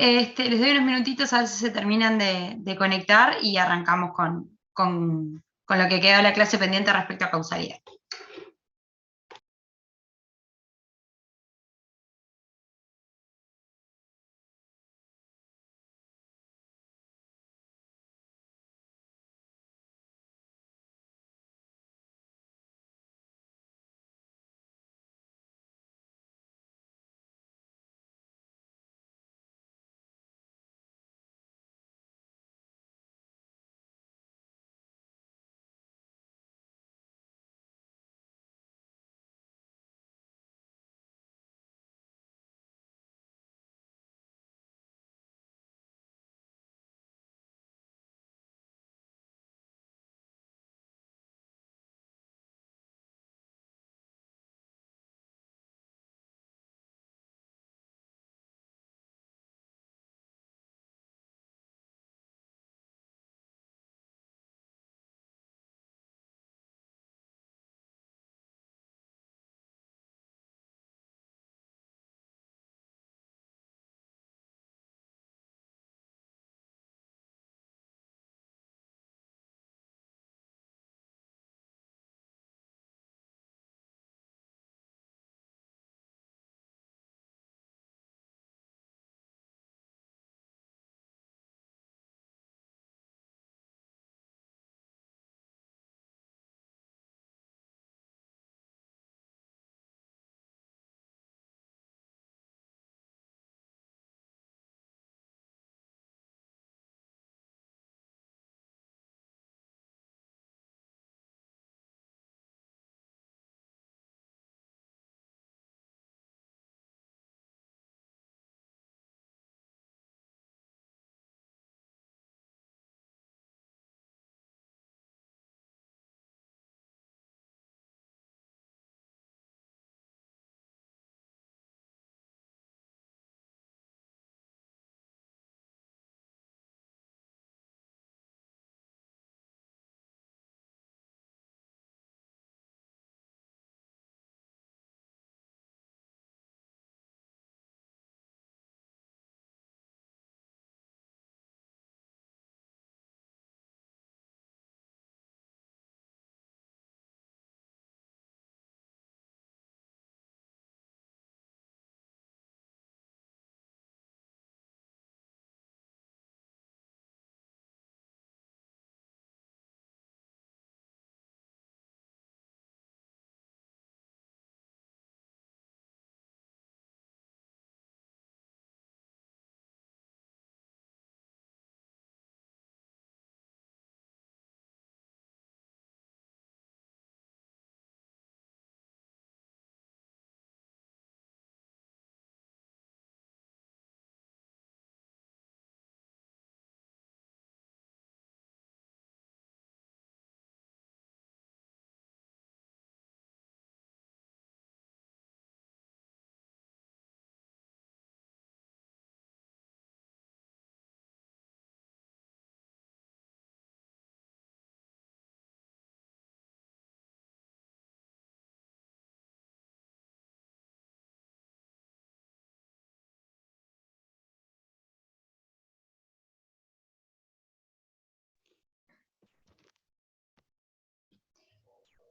Les doy unos minutitos a ver si se terminan de conectar y arrancamos con lo que quedó de la clase pendiente respecto a causalidad.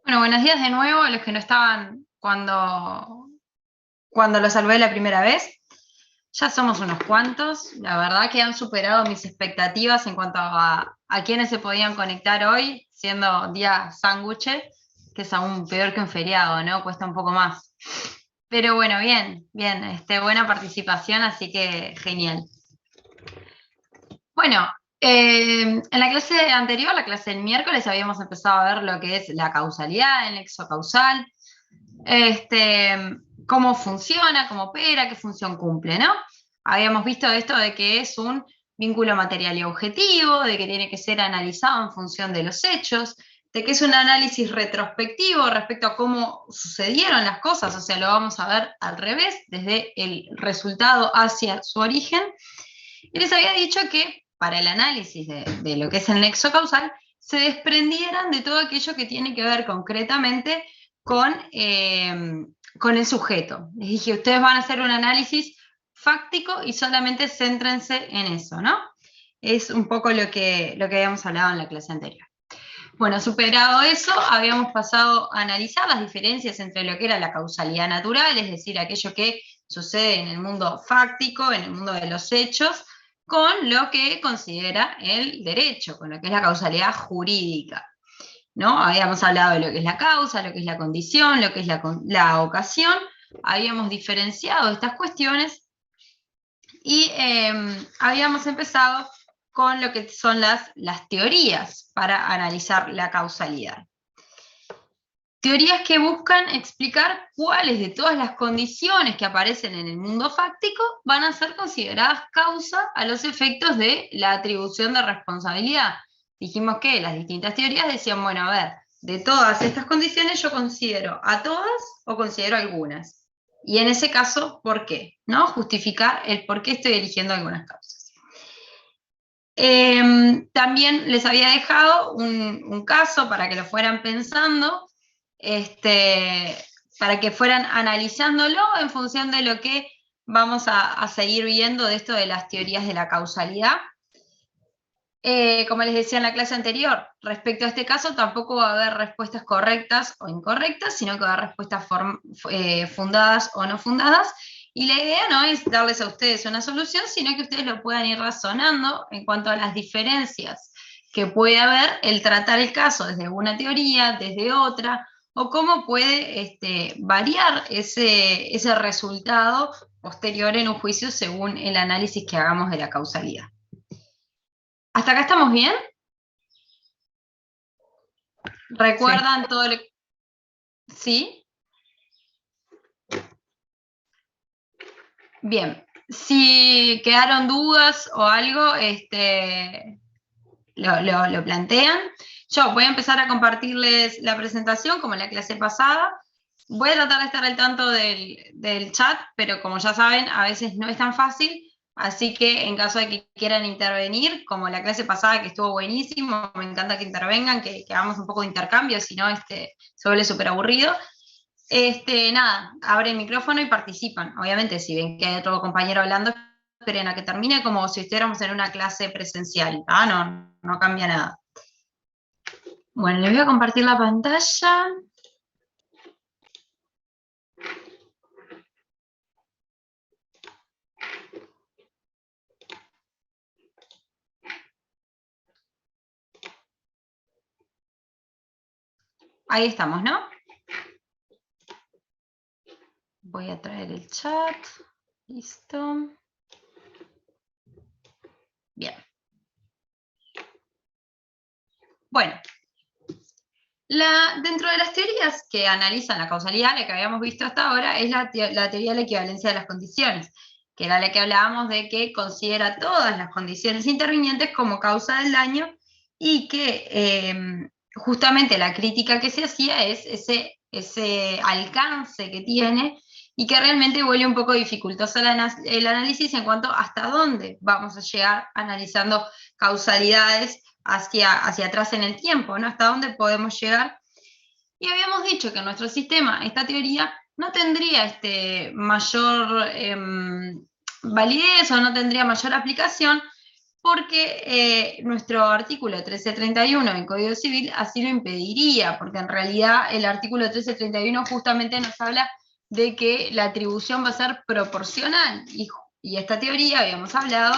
Bueno, buenos días de nuevo a los que no estaban cuando lo salvé la primera vez. Ya somos unos cuantos, la verdad que han superado mis expectativas en cuanto a quienes se podían conectar hoy, siendo día sándwich, que es aún peor que un feriado, ¿no? Cuesta un poco más. Pero bueno, bien, buena participación, así que genial. Bueno, en la clase anterior, la clase del miércoles, habíamos empezado a ver lo que es la causalidad, el nexo causal, cómo funciona, cómo opera, qué función cumple, ¿no? Habíamos visto esto de que es un vínculo material y objetivo, de que tiene que ser analizado en función de los hechos, de que es un análisis retrospectivo respecto a cómo sucedieron las cosas, o sea, lo vamos a ver al revés, desde el resultado hacia su origen. Y les había dicho que para el análisis de lo que es el nexo causal, se desprendieran de todo aquello que tiene que ver concretamente con el sujeto. Les dije, ustedes van a hacer un análisis fáctico y solamente céntrense en eso, ¿no? Es un poco lo que habíamos hablado en la clase anterior. Bueno, superado eso, habíamos pasado a analizar las diferencias entre lo que era la causalidad natural, es decir, aquello que sucede en el mundo fáctico, en el mundo de los hechos, con lo que considera el derecho, con lo que es la causalidad jurídica, ¿no? Habíamos hablado de lo que es la causa, lo que es la condición, lo que es la ocasión, habíamos diferenciado estas cuestiones y habíamos empezado con lo que son las teorías para analizar la causalidad. Teorías que buscan explicar cuáles de todas las condiciones que aparecen en el mundo fáctico van a ser consideradas causa a los efectos de la atribución de responsabilidad. Dijimos que las distintas teorías decían, bueno, a ver, de todas estas condiciones yo considero a todas o considero algunas. Y en ese caso, ¿por qué? ¿No? Justificar el por qué estoy eligiendo algunas causas. También les había dejado un caso para que lo fueran pensando, para que fueran analizándolo en función de lo que vamos a seguir viendo de esto de las teorías de la causalidad. Como les decía en la clase anterior, respecto a este caso tampoco va a haber respuestas correctas o incorrectas, sino que va a haber respuestas fundadas o no fundadas, y la idea no es darles a ustedes una solución, sino que ustedes lo puedan ir razonando en cuanto a las diferencias que puede haber el tratar el caso desde una teoría, desde otra, o cómo puede variar ese resultado posterior en un juicio según el análisis que hagamos de la causalidad. ¿Hasta acá estamos bien? ¿Recuerdan todo lo que... ¿Sí? Bien. Si quedaron dudas o algo, lo plantean. Yo voy a empezar a compartirles la presentación como en la clase pasada. Voy a tratar de estar al tanto del chat, pero como ya saben, a veces no es tan fácil. Así que en caso de que quieran intervenir, como la clase pasada que estuvo buenísimo, me encanta que intervengan, que hagamos un poco de intercambio, si no se vuelve súper aburrido. Nada, abren el micrófono y participan. Obviamente, si ven que hay otro compañero hablando, esperen a que termine como si estuviéramos en una clase presencial. No cambia nada. Bueno, les voy a compartir la pantalla. Ahí estamos, ¿no? Voy a traer el chat. Listo. Bien. Bueno. Dentro de las teorías que analizan la causalidad, la que habíamos visto hasta ahora, es la teoría de la equivalencia de las condiciones, que era la que hablábamos de que considera todas las condiciones intervinientes como causa del daño y que justamente la crítica que se hacía es ese alcance que tiene y que realmente vuelve un poco dificultoso el análisis en cuanto a hasta dónde vamos a llegar analizando causalidades hacia atrás en el tiempo, ¿no? Hasta dónde podemos llegar. Y habíamos dicho que en nuestro sistema esta teoría no tendría mayor validez o no tendría mayor aplicación porque nuestro artículo 1331 del Código Civil así lo impediría, porque en realidad el artículo 1331 justamente nos habla de que la atribución va a ser proporcional, y esta teoría, habíamos hablado,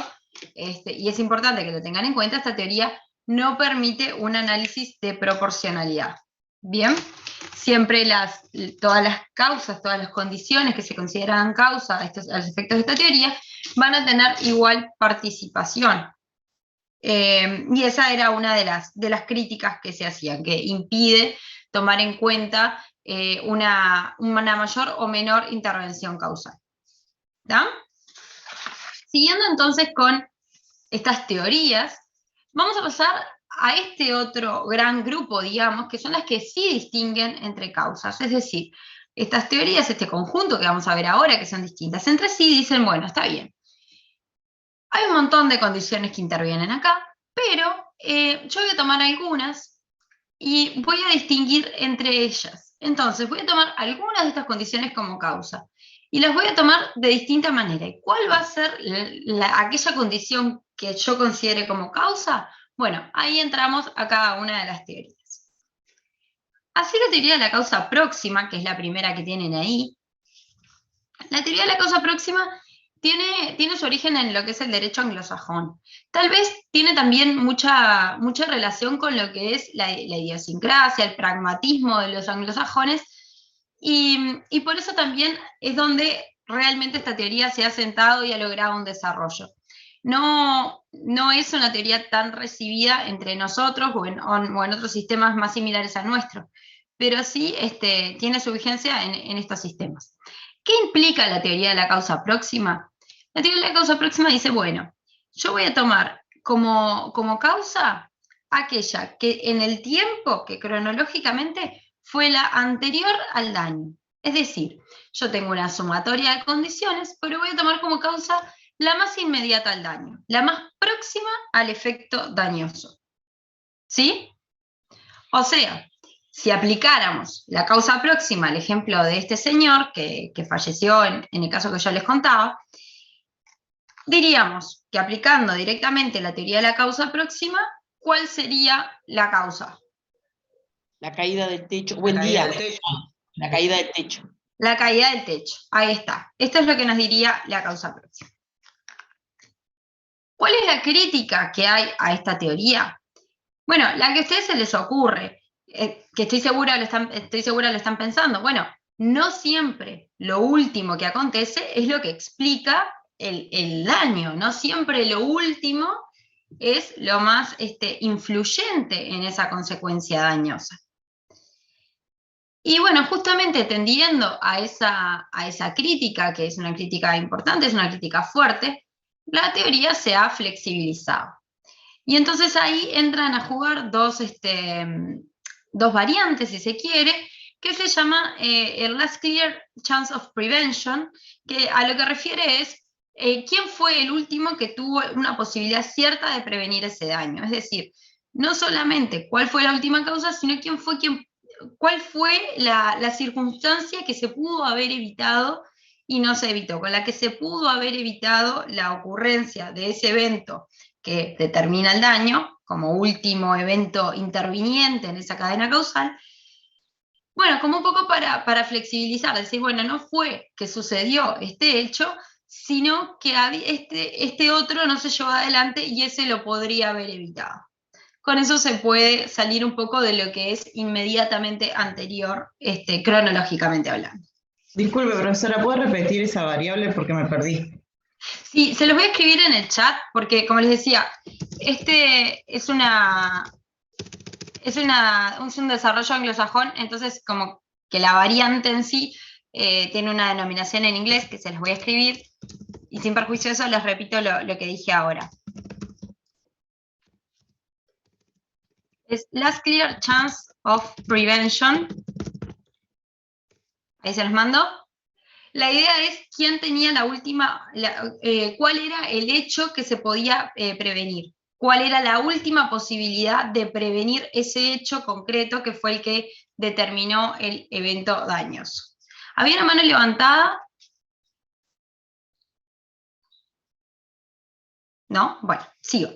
y es importante que lo tengan en cuenta, esta teoría no permite un análisis de proporcionalidad. Bien, siempre todas las causas, todas las condiciones que se consideran causa a los efectos de esta teoría, van a tener igual participación. Y esa era una de las críticas que se hacían, que impide tomar en cuenta una mayor o menor intervención causal. ¿Está? Siguiendo entonces con estas teorías, vamos a pasar a este otro gran grupo, digamos, que son las que sí distinguen entre causas. Es decir, estas teorías, este conjunto que vamos a ver ahora, que son distintas entre sí, dicen, bueno, está bien. Hay un montón de condiciones que intervienen acá, pero yo voy a tomar algunas y voy a distinguir entre ellas. Entonces, voy a tomar algunas de estas condiciones como causa. y las voy a tomar de distinta manera. ¿Y cuál va a ser aquella condición que yo considere como causa? Bueno, ahí entramos a cada una de las teorías. Así la teoría de la causa próxima, que es la primera que tienen ahí, la teoría de la causa próxima tiene su origen en lo que es el derecho anglosajón. Tal vez tiene también mucha relación con lo que es la idiosincrasia, el pragmatismo de los anglosajones, y por eso también es donde realmente esta teoría se ha sentado y ha logrado un desarrollo. No es una teoría tan recibida entre nosotros o en otros sistemas más similares a nuestro, pero sí tiene su vigencia en estos sistemas. ¿Qué implica la teoría de la causa próxima? La teoría de la causa próxima dice, bueno, yo voy a tomar como causa aquella que en el tiempo, que cronológicamente fue la anterior al daño. Es decir, yo tengo una sumatoria de condiciones, pero voy a tomar como causa la más inmediata al daño, la más próxima al efecto dañoso. ¿Sí? O sea, si aplicáramos la causa próxima al ejemplo de este señor que falleció en el caso que yo les contaba, diríamos que aplicando directamente la teoría de la causa próxima, ¿cuál sería la causa? La caída del techo. Buen día. La caída del techo. La caída del techo. Ahí está. Esto es lo que nos diría la causa próxima. ¿Cuál es la crítica que hay a esta teoría? Bueno, la que a ustedes se les ocurre, que estoy segura lo están pensando. Bueno, no siempre lo último que acontece es lo que explica el daño, no siempre lo último es lo más influyente en esa consecuencia dañosa. Y bueno, justamente tendiendo a esa crítica, que es una crítica importante, es una crítica fuerte, la teoría se ha flexibilizado. Y entonces ahí entran a jugar dos variantes, si se quiere, que se llama el last clear chance of prevention, que a lo que refiere es quién fue el último que tuvo una posibilidad cierta de prevenir ese daño. Es decir, no solamente cuál fue la última causa, sino cuál fue la circunstancia que se pudo haber evitado y no se evitó, con la que se pudo haber evitado la ocurrencia de ese evento que determina el daño, como último evento interviniente en esa cadena causal. Bueno, como un poco para flexibilizar, decir, bueno, no fue que sucedió este hecho, sino que este otro no se llevó adelante y ese lo podría haber evitado. Con eso se puede salir un poco de lo que es inmediatamente anterior, cronológicamente hablando. Disculpe, profesora, ¿puedo repetir esa variable porque me perdí? Sí, se los voy a escribir en el chat, porque como les decía, es un desarrollo anglosajón, entonces como que la variante en sí tiene una denominación en inglés que se los voy a escribir, y sin perjuicio de eso les repito lo que dije ahora. Es last clear chance of prevention. Ahí se los mando. La idea es quién tenía cuál era el hecho que se podía prevenir, cuál era la última posibilidad de prevenir ese hecho concreto que fue el que determinó el evento dañoso. ¿Había una mano levantada? ¿No? Bueno, sigo.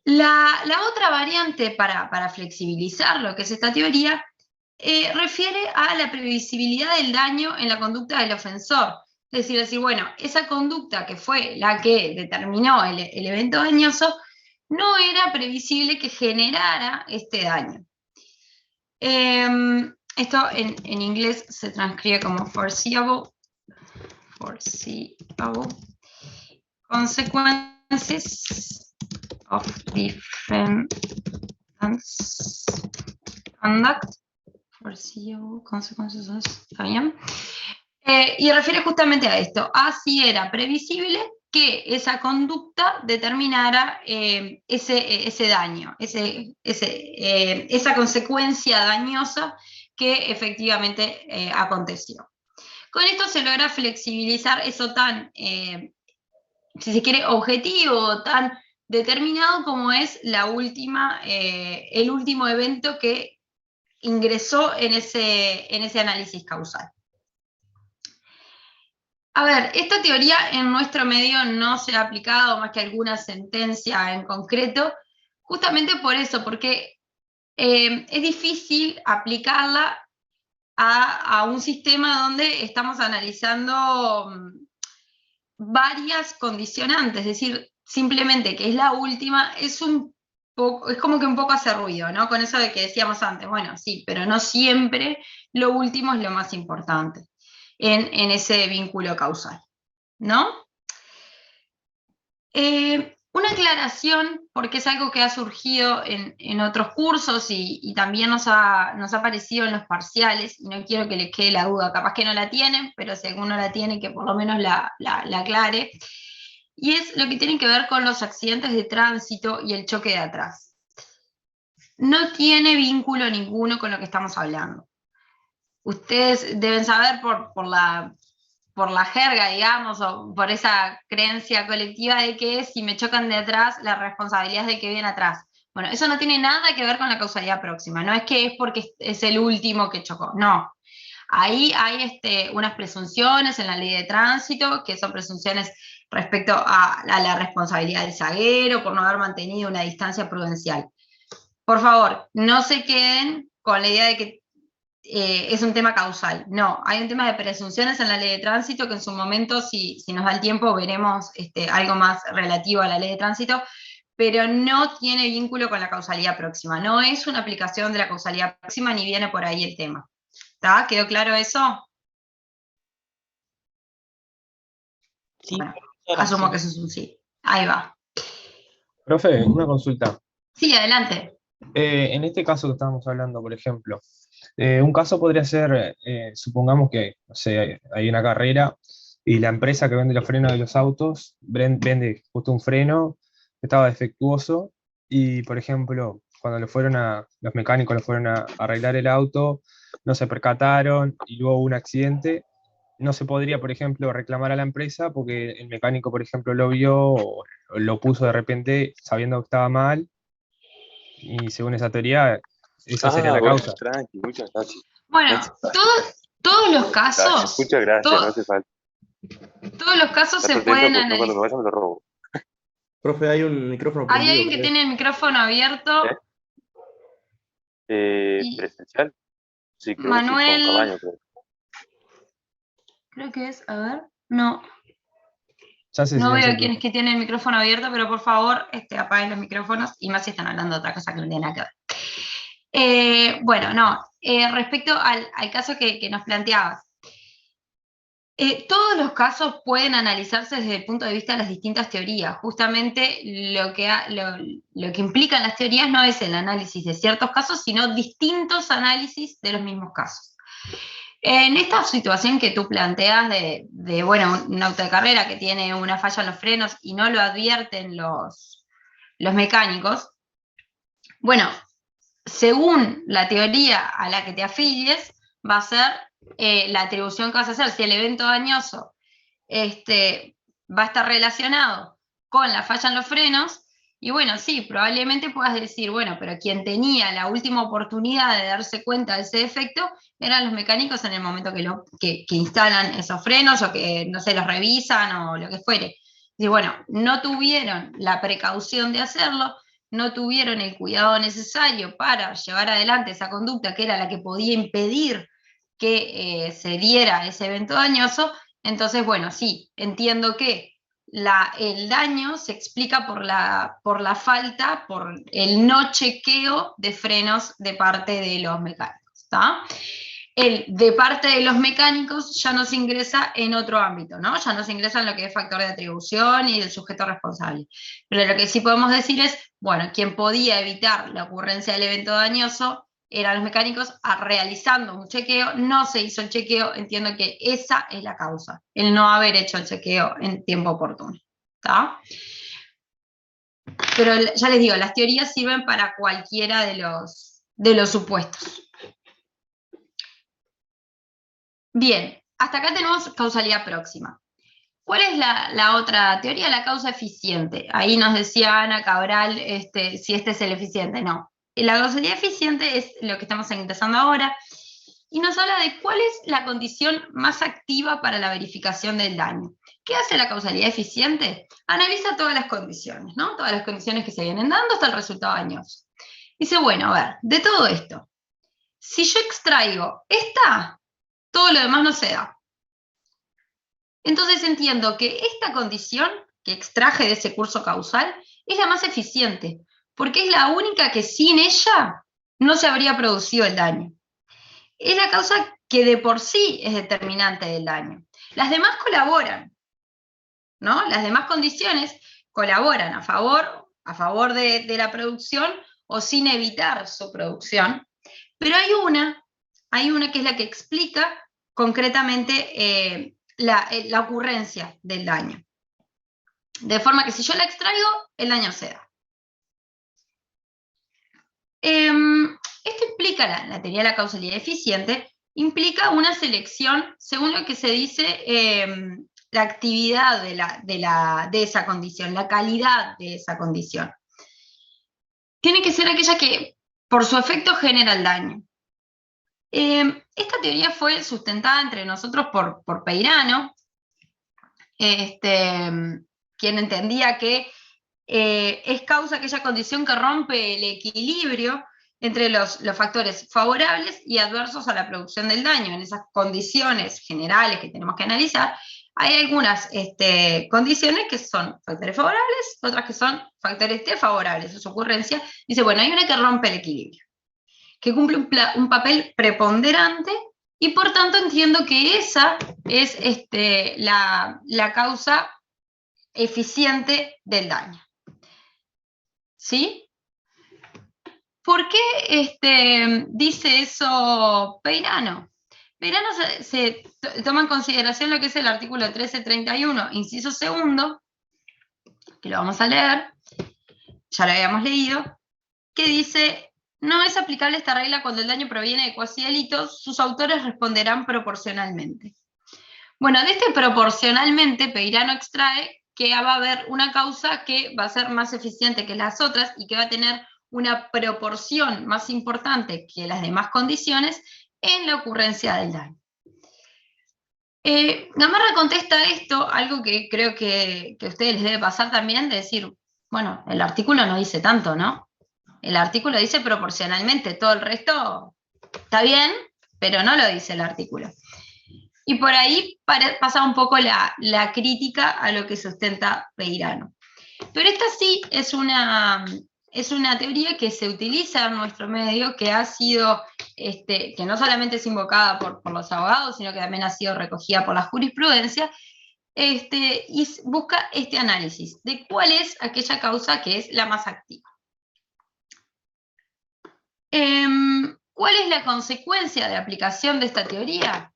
La otra variante para flexibilizar lo que es esta teoría refiere a la previsibilidad del daño en la conducta del ofensor. Es decir, bueno, esa conducta que fue la que determinó el evento dañoso, no era previsible que generara este daño. Esto en inglés se transcribe como foreseeable. Consequences of defendant's conduct. Foreseeable consequences, ¿está bien? Y refiere justamente a esto, a si era previsible que esa conducta determinara ese daño, esa consecuencia dañosa que efectivamente aconteció. Con esto se logra flexibilizar eso tan, si se quiere, objetivo, tan determinado como es el último evento que ingresó en ese análisis causal. A ver, esta teoría en nuestro medio no se ha aplicado más que alguna sentencia en concreto, justamente por eso, porque es difícil aplicarla a un sistema donde estamos analizando varias condicionantes, es decir, simplemente que es la última, es un poco, es como que un poco hace ruido, ¿no? Con eso de que decíamos antes, bueno, sí, pero no siempre lo último es lo más importante en ese vínculo causal, ¿no? Una aclaración, porque es algo que ha surgido en otros cursos y también nos ha aparecido en los parciales, y no quiero que les quede la duda, capaz que no la tienen, pero si alguno la tiene, que por lo menos la aclare, y es lo que tiene que ver con los accidentes de tránsito y el choque de atrás. No tiene vínculo ninguno con lo que estamos hablando. Ustedes deben saber por la jerga, digamos, o por esa creencia colectiva de que si me chocan de atrás, la responsabilidad es del que viene atrás. Bueno, eso no tiene nada que ver con la causalidad próxima, no es que es porque es el último que chocó, no. Ahí hay unas presunciones en la ley de tránsito, que son presunciones respecto a la responsabilidad del zaguero por no haber mantenido una distancia prudencial. Por favor, no se queden con la idea de que es un tema causal. No, hay un tema de presunciones en la ley de tránsito que en su momento, si nos da el tiempo, veremos algo más relativo a la ley de tránsito, pero no tiene vínculo con la causalidad próxima. No es una aplicación de la causalidad próxima ni viene por ahí el tema. ¿Está? ¿Quedó claro eso? Sí, Bueno, profesora, asumo sí. que eso es un sí. Ahí va. Profe, una consulta. Sí, adelante. En este caso que estábamos hablando, por ejemplo, un caso podría ser, supongamos que, no sé, hay una carrera y la empresa que vende los frenos de los autos vende justo un freno que estaba defectuoso y, por ejemplo, cuando los mecánicos lo fueron a arreglar el auto, no se percataron y luego hubo un accidente. No se podría, por ejemplo, reclamar a la empresa porque el mecánico, por ejemplo, lo vio o lo puso de repente sabiendo que estaba mal y según esa teoría, esa sería la Bueno, causa. tranqui, muchas gracias. Bueno, todos los Gracias, casos, muchas gracias, no hace falta. todos los casos Estate se atento pueden porque no, cuando analizar. me vaya me lo robo. Profe, hay un micrófono Hay prendido, alguien que creo. tiene el micrófono abierto y ¿Presencial? Sí, creo que sí, con Manuel, Cabaño, creo. creo que es, a ver, no, Ya se no silenció veo el quién es profe. que tiene el micrófono abierto, pero por favor apaguen los micrófonos y más si están hablando de otra cosa que no tiene nada que ver. Bueno, no, respecto al caso que nos planteabas, todos los casos pueden analizarse desde el punto de vista de las distintas teorías. Justamente lo que implican las teorías no es el análisis de ciertos casos, sino distintos análisis de los mismos casos. En esta situación que tú planteas bueno, un auto de carrera que tiene una falla en los frenos y no lo advierten los mecánicos, bueno, según la teoría a la que te afilies, va a ser la atribución que vas a hacer. Si el evento dañoso va a estar relacionado con la falla en los frenos, y bueno, sí, probablemente puedas decir, bueno, pero quien tenía la última oportunidad de darse cuenta de ese defecto eran los mecánicos en el momento que instalan esos frenos o que, no sé, los revisan o lo que fuere. Y bueno, no tuvieron la precaución de hacerlo, no tuvieron el cuidado necesario para llevar adelante esa conducta que era la que podía impedir que se diera ese evento dañoso. Entonces, bueno, sí, entiendo que el daño se explica por la falta, por el no chequeo de frenos de parte de los mecánicos, ¿está? De parte de los mecánicos ya no se ingresa en otro ámbito, ¿no? Ya no se ingresa en lo que es factor de atribución y el sujeto responsable. Pero lo que sí podemos decir es, bueno, quien podía evitar la ocurrencia del evento dañoso eran los mecánicos realizando un chequeo, no se hizo el chequeo, entiendo que esa es la causa, el no haber hecho el chequeo en tiempo oportuno, ¿está? Pero ya les digo, las teorías sirven para cualquiera de los supuestos. Bien, hasta acá tenemos causalidad próxima. ¿Cuál es la otra teoría? La causa eficiente. Ahí nos decía Ana Cabral si este es el eficiente. No. La causalidad eficiente es lo que estamos ingresando ahora. y nos habla de cuál es la condición más activa para la verificación del daño. ¿Qué hace la causalidad eficiente? Analiza todas las condiciones, ¿no? Todas las condiciones que se vienen dando hasta el resultado dañoso. Dice, bueno, a ver, de todo esto, si yo extraigo esta, todo lo demás no se da. Entonces entiendo que esta condición que extraje de ese curso causal es la más eficiente, porque es la única que sin ella no se habría producido el daño. Es la causa que de por sí es determinante del daño. Las demás colaboran, ¿no? Las demás condiciones colaboran a favor de la producción o sin evitar su producción, pero hay una que es la que explica concretamente la ocurrencia del daño. De forma que si yo la extraigo, el daño se da. Esto implica, la teoría de la causalidad eficiente, implica una selección, según lo que se dice, la actividad de esa condición, la calidad de esa condición. Tiene que ser aquella que, por su efecto, genera el daño. Esta teoría fue sustentada entre nosotros por Peirano, quien entendía que es causa aquella condición que rompe el equilibrio entre los factores favorables y adversos a la producción del daño. En esas condiciones generales que tenemos que analizar, hay algunas condiciones que son factores favorables, otras que son factores desfavorables a su ocurrencia. Dice, bueno, hay una que rompe el equilibrio, que cumple un papel preponderante, y por tanto entiendo que esa es la causa eficiente del daño. ¿Sí? ¿Por qué dice eso Peirano? Peirano se toma en consideración lo que es el artículo 1331, inciso segundo, que lo vamos a leer, ya lo habíamos leído, que dice: no es aplicable esta regla cuando el daño proviene de cuasi delitos, sus autores responderán proporcionalmente. Bueno, de proporcionalmente, Peirano extrae que va a haber una causa que va a ser más eficiente que las otras y que va a tener una proporción más importante que las demás condiciones en la ocurrencia del daño. Gamarra contesta esto, algo que creo que a ustedes les debe pasar también, de decir, bueno, el artículo no dice tanto, ¿no? El artículo dice proporcionalmente, todo el resto está bien, pero no lo dice el artículo. Y por ahí pasa un poco la crítica a lo que sustenta Peirano. Pero esta sí es una teoría que se utiliza en nuestro medio, que ha sido, que no solamente es invocada por los abogados, sino que también ha sido recogida por la jurisprudencia, y busca este análisis de cuál es aquella causa que es la más activa. ¿Cuál es la consecuencia de aplicación de esta teoría?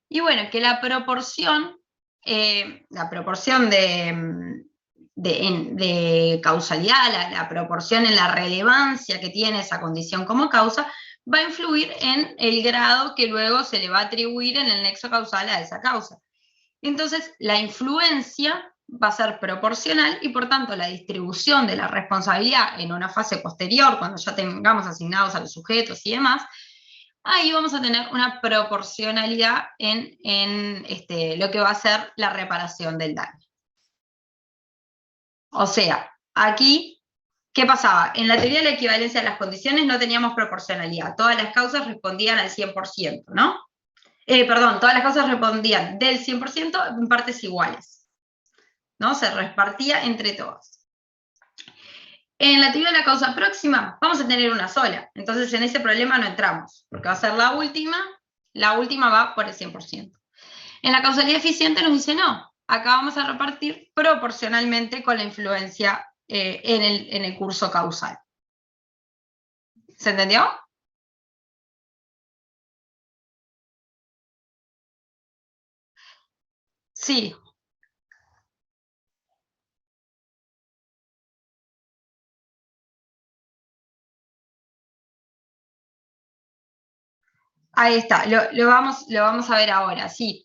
Y bueno, que la proporción de causalidad, la proporción en la relevancia que tiene esa condición como causa, va a influir en el grado que luego se le va a atribuir en el nexo causal a esa causa. Entonces, la influencia va a ser proporcional y por tanto la distribución de la responsabilidad en una fase posterior, cuando ya tengamos asignados a los sujetos y demás, ahí vamos a tener una proporcionalidad en lo que va a ser la reparación del daño. O sea, aquí, ¿qué pasaba? En la teoría de la equivalencia de las condiciones no teníamos proporcionalidad, todas las causas respondían al 100%, ¿no? Todas las causas respondían del 100% en partes iguales, ¿no? Se repartía entre todas. En la teoría de la causa próxima vamos a tener una sola, entonces en ese problema no entramos, porque va a ser la última va por el 100%. En la causalidad eficiente nos dice no, acá vamos a repartir proporcionalmente con la influencia en el curso causal. ¿Se entendió? Sí. Ahí está, lo vamos a ver ahora, sí.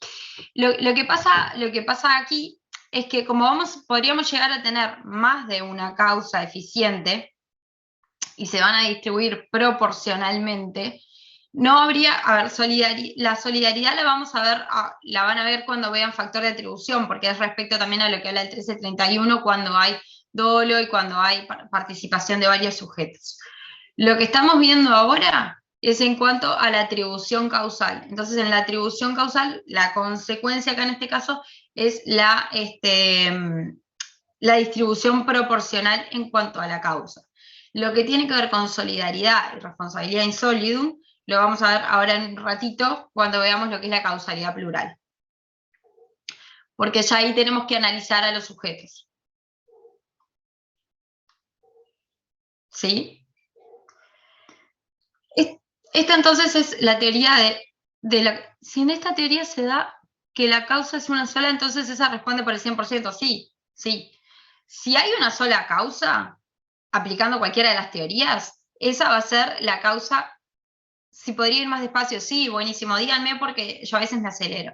Lo que pasa aquí es que como podríamos llegar a tener más de una causa eficiente y se van a distribuir proporcionalmente, no habría, a ver, la solidaridad la vamos a ver, la van a ver cuando vean factor de atribución, porque es respecto también a lo que habla el 1331, cuando hay dolo y cuando hay participación de varios sujetos. Lo que estamos viendo ahora es en cuanto a la atribución causal. Entonces, en la atribución causal, la consecuencia acá en este caso es la distribución proporcional en cuanto a la causa. Lo que tiene que ver con solidaridad y responsabilidad in solidum, lo vamos a ver ahora en un ratito cuando veamos lo que es la causalidad plural. Porque ya ahí tenemos que analizar a los sujetos. ¿Sí? Esta entonces es la teoría si en esta teoría se da que la causa es una sola, entonces esa responde por el 100%, sí, sí. Si hay una sola causa, aplicando cualquiera de las teorías, esa va a ser la causa. Si podría ir más despacio, sí, buenísimo, díganme porque yo a veces me acelero.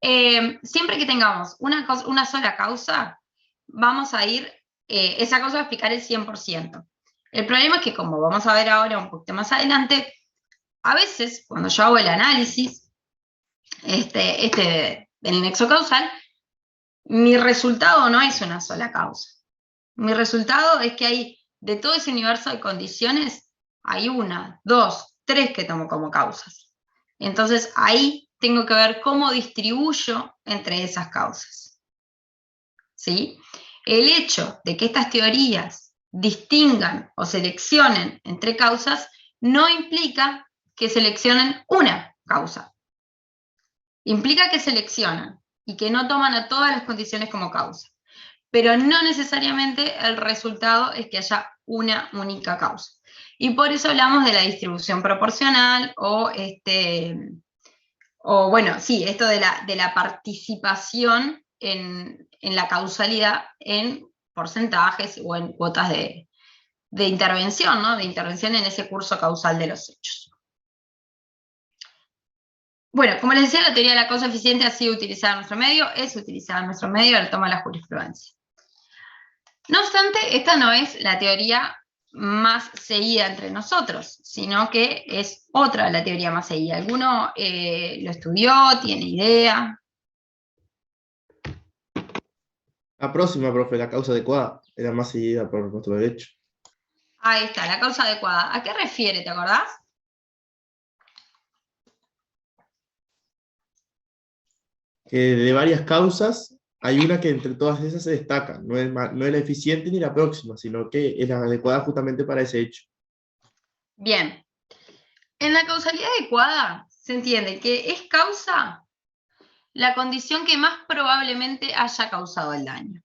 Siempre que tengamos una sola causa, vamos a ir, esa causa va a explicar el 100%. El problema es que, como vamos a ver ahora un poquito más adelante, a veces, cuando yo hago el análisis del nexo causal, mi resultado no es una sola causa. Mi resultado es que hay, de todo ese universo de condiciones, hay 1, 2, 3 que tomo como causas. Entonces ahí tengo que ver cómo distribuyo entre esas causas. ¿Sí? El hecho de que estas teorías distingan o seleccionen entre causas no implica que seleccionen una causa. Implica que seleccionan y que no toman a todas las condiciones como causa. Pero no necesariamente el resultado es que haya una única causa. Y por eso hablamos de la distribución proporcional o bueno, sí, esto de la participación en la causalidad en porcentajes o en cuotas de intervención, ¿no? De intervención en ese curso causal de los hechos. Bueno, como les decía, la teoría de la causa eficiente ha sido utilizada en nuestro medio, es utilizada en nuestro medio, ahora toma la jurisprudencia. No obstante, esta no es la teoría más seguida entre nosotros, sino que es otra la teoría más seguida. ¿Alguno lo estudió, tiene idea? La próxima, profe, la causa adecuada era más seguida por nuestro derecho. Ahí está, la causa adecuada. ¿A qué refiere, te acordás? Que de varias causas, hay una que entre todas esas se destaca. No es la eficiente ni la próxima, sino que es la adecuada justamente para ese hecho. Bien. En la causalidad adecuada se entiende que es causa la condición que más probablemente haya causado el daño.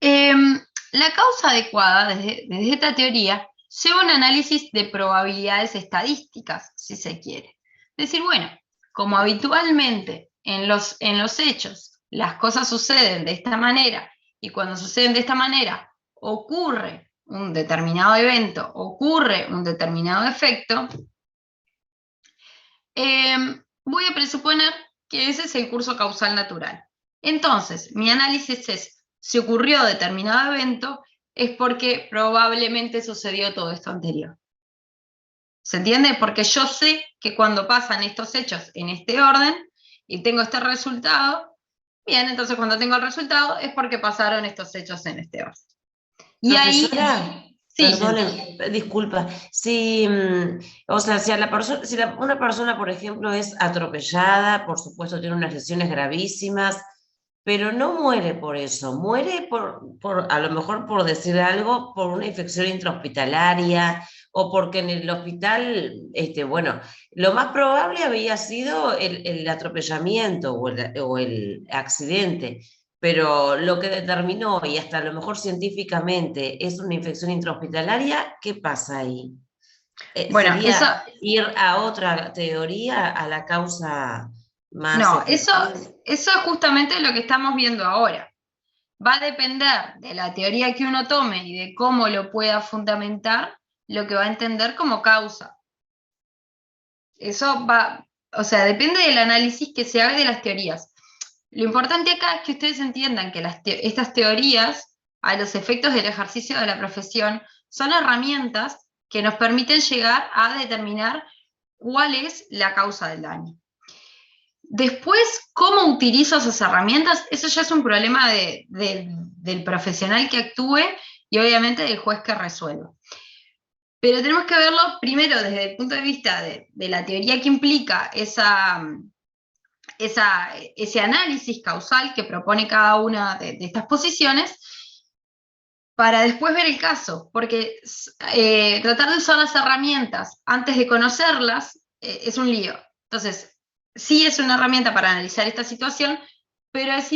La causa adecuada, desde esta teoría, lleva un análisis de probabilidades estadísticas, si se quiere. Es decir, bueno, como habitualmente en los hechos las cosas suceden de esta manera, y cuando suceden de esta manera ocurre un determinado evento, ocurre un determinado efecto, voy a presuponer que ese es el curso causal natural. Entonces, mi análisis es, si ocurrió determinado evento, es porque probablemente sucedió todo esto anterior. ¿Se entiende? Porque yo sé que cuando pasan estos hechos en este orden, y tengo este resultado, bien, entonces cuando tengo el resultado es porque pasaron estos hechos en este orden. Y Profesora, ahí... Sí, perdone, disculpa. Si, o sea, si una persona, por ejemplo, es atropellada, por supuesto tiene unas lesiones gravísimas, pero no muere por eso, muere a lo mejor por decir algo, por una infección intrahospitalaria, o porque en el hospital, bueno, lo más probable había sido el atropellamiento o el accidente. Pero lo que determinó, y hasta a lo mejor científicamente, es una infección intrahospitalaria, ¿qué pasa ahí? Bueno, ¿Sería ir a otra teoría, a la causa más... No, eso es justamente lo que estamos viendo ahora. Va a depender de la teoría que uno tome y de cómo lo pueda fundamentar, lo que va a entender como causa. Eso va, o sea, depende del análisis que se haga de las teorías. Lo importante acá es que ustedes entiendan que estas teorías, a los efectos del ejercicio de la profesión, son herramientas que nos permiten llegar a determinar cuál es la causa del daño. Después, ¿cómo utilizo esas herramientas? Eso ya es un problema del profesional que actúe y obviamente del juez que resuelva. Pero tenemos que verlo primero desde el punto de vista de la teoría que implica ese análisis causal que propone cada una de estas posiciones, para después ver el caso, porque tratar de usar las herramientas antes de conocerlas es un lío. Entonces, sí es una herramienta para analizar esta situación, pero es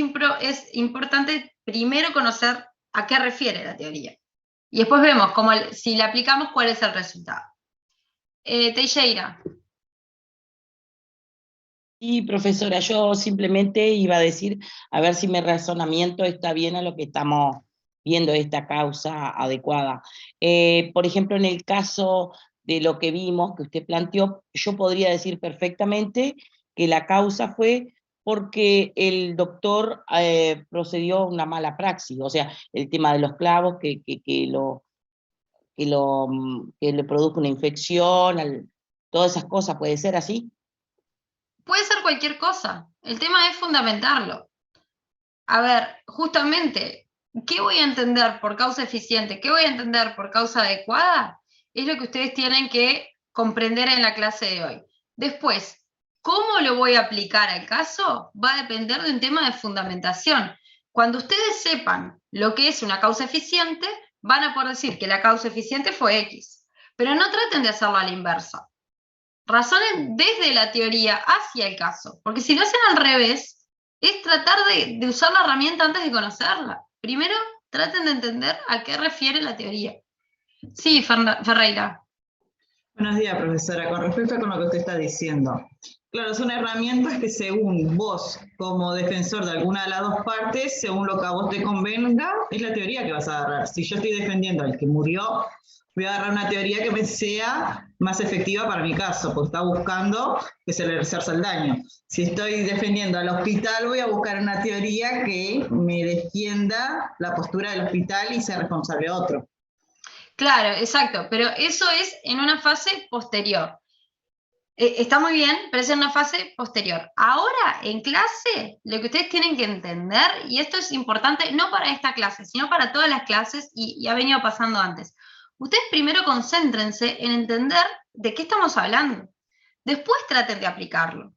importante primero conocer a qué refiere la teoría. Y después vemos si la aplicamos, cuál es el resultado. Teixeira. Sí, profesora, yo simplemente iba a decir, a ver si mi razonamiento está bien a lo que estamos viendo, esta causa adecuada. Por ejemplo, en el caso de lo que vimos, que usted planteó, yo podría decir perfectamente que la causa fue porque el doctor procedió a una mala praxis, o sea, el tema de los clavos que le produjo una infección, todas esas cosas, ¿puede ser así? Puede ser cualquier cosa, el tema es fundamentarlo. A ver, justamente, ¿qué voy a entender por causa eficiente? ¿Qué voy a entender por causa adecuada? Es lo que ustedes tienen que comprender en la clase de hoy. Después, ¿cómo lo voy a aplicar al caso? Va a depender de un tema de fundamentación. Cuando ustedes sepan lo que es una causa eficiente, van a poder decir que la causa eficiente fue X. Pero no traten de hacerlo a la inversa. Razonen desde la teoría hacia el caso. Porque si lo hacen al revés, es tratar de usar la herramienta antes de conocerla. Primero, traten de entender a qué refiere la teoría. Sí, Ferreira. Buenos días, profesora. Con respecto a lo que usted está diciendo. Claro, son herramientas que según vos, como defensor de alguna de las dos partes, según lo que a vos te convenga, es la teoría que vas a agarrar. Si yo estoy defendiendo al que murió, voy a agarrar una teoría que me sea más efectiva para mi caso, porque está buscando que se le resarza el daño. Si estoy defendiendo al hospital, voy a buscar una teoría que me defienda la postura del hospital y sea responsable otro. Claro, exacto, pero eso es en una fase posterior. Está muy bien, pero es en una fase posterior. Ahora, en clase, lo que ustedes tienen que entender, y esto es importante no para esta clase, sino para todas las clases, y ha venido pasando antes. Ustedes primero concéntrense en entender de qué estamos hablando. Después traten de aplicarlo.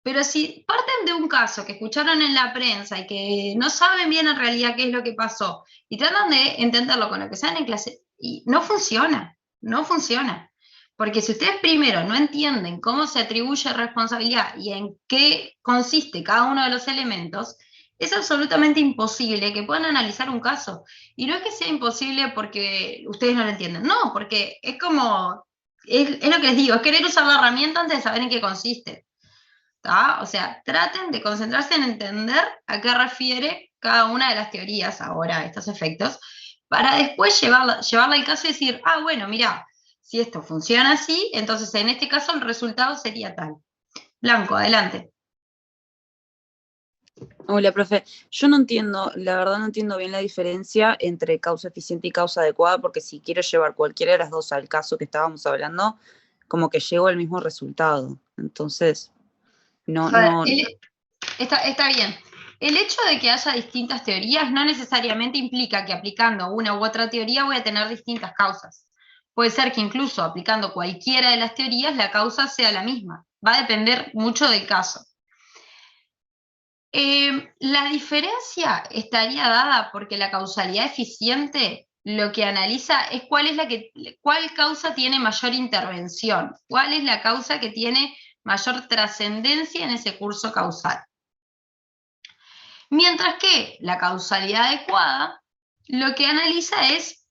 Pero si parten de un caso que escucharon en la prensa y que no saben bien en realidad qué es lo que pasó, y tratan de entenderlo con lo que saben en clase, y no funciona, no funciona. Porque si ustedes primero no entienden cómo se atribuye responsabilidad y en qué consiste cada uno de los elementos, es absolutamente imposible que puedan analizar un caso. Y no es que sea imposible porque ustedes no lo entienden, no, porque es como, es lo que les digo, es querer usar la herramienta antes de saber en qué consiste. ¿Tá? O sea, traten de concentrarse en entender a qué refiere cada una de las teorías ahora, estos efectos, para después llevarla al caso y decir, ah, bueno, mira, si esto funciona así, entonces en este caso el resultado sería tal. Blanco, adelante. Hola, profe. Yo no entiendo, la verdad no entiendo bien la diferencia entre causa eficiente y causa adecuada, porque si quiero llevar cualquiera de las dos al caso que estábamos hablando, como que llego al mismo resultado. Entonces, está bien. El hecho de que haya distintas teorías no necesariamente implica que aplicando una u otra teoría voy a tener distintas causas. Puede ser que incluso aplicando cualquiera de las teorías la causa sea la misma. Va a depender mucho del caso. La diferencia estaría dada porque la causalidad eficiente lo que analiza es cuál causa tiene mayor intervención, cuál es la causa que tiene mayor trascendencia en ese curso causal. Mientras que la causalidad adecuada lo que analiza es,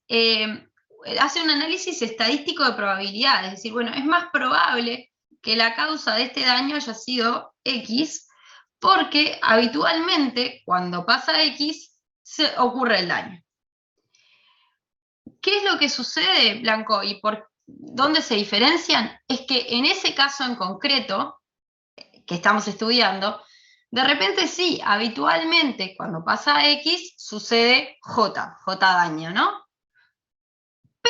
hace un análisis estadístico de probabilidad, es decir, bueno, es más probable que la causa de este daño haya sido X, porque habitualmente cuando pasa X se ocurre el daño. ¿Qué es lo que sucede, Blanco, y por dónde se diferencian? Es que en ese caso en concreto, que estamos estudiando, de repente sí, habitualmente cuando pasa X sucede J daño, ¿no?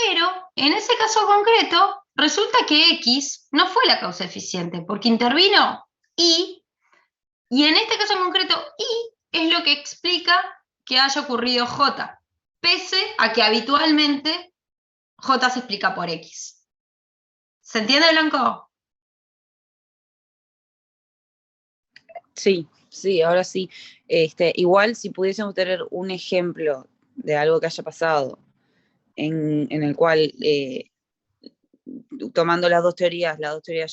Pero en ese caso concreto, resulta que X no fue la causa eficiente, porque intervino Y, y en este caso en concreto, Y es lo que explica que haya ocurrido J, pese a que habitualmente J se explica por X. ¿Se entiende, Blanco? Sí, sí, ahora sí. Igual si pudiésemos tener un ejemplo de algo que haya pasado en el cual, tomando las dos teorías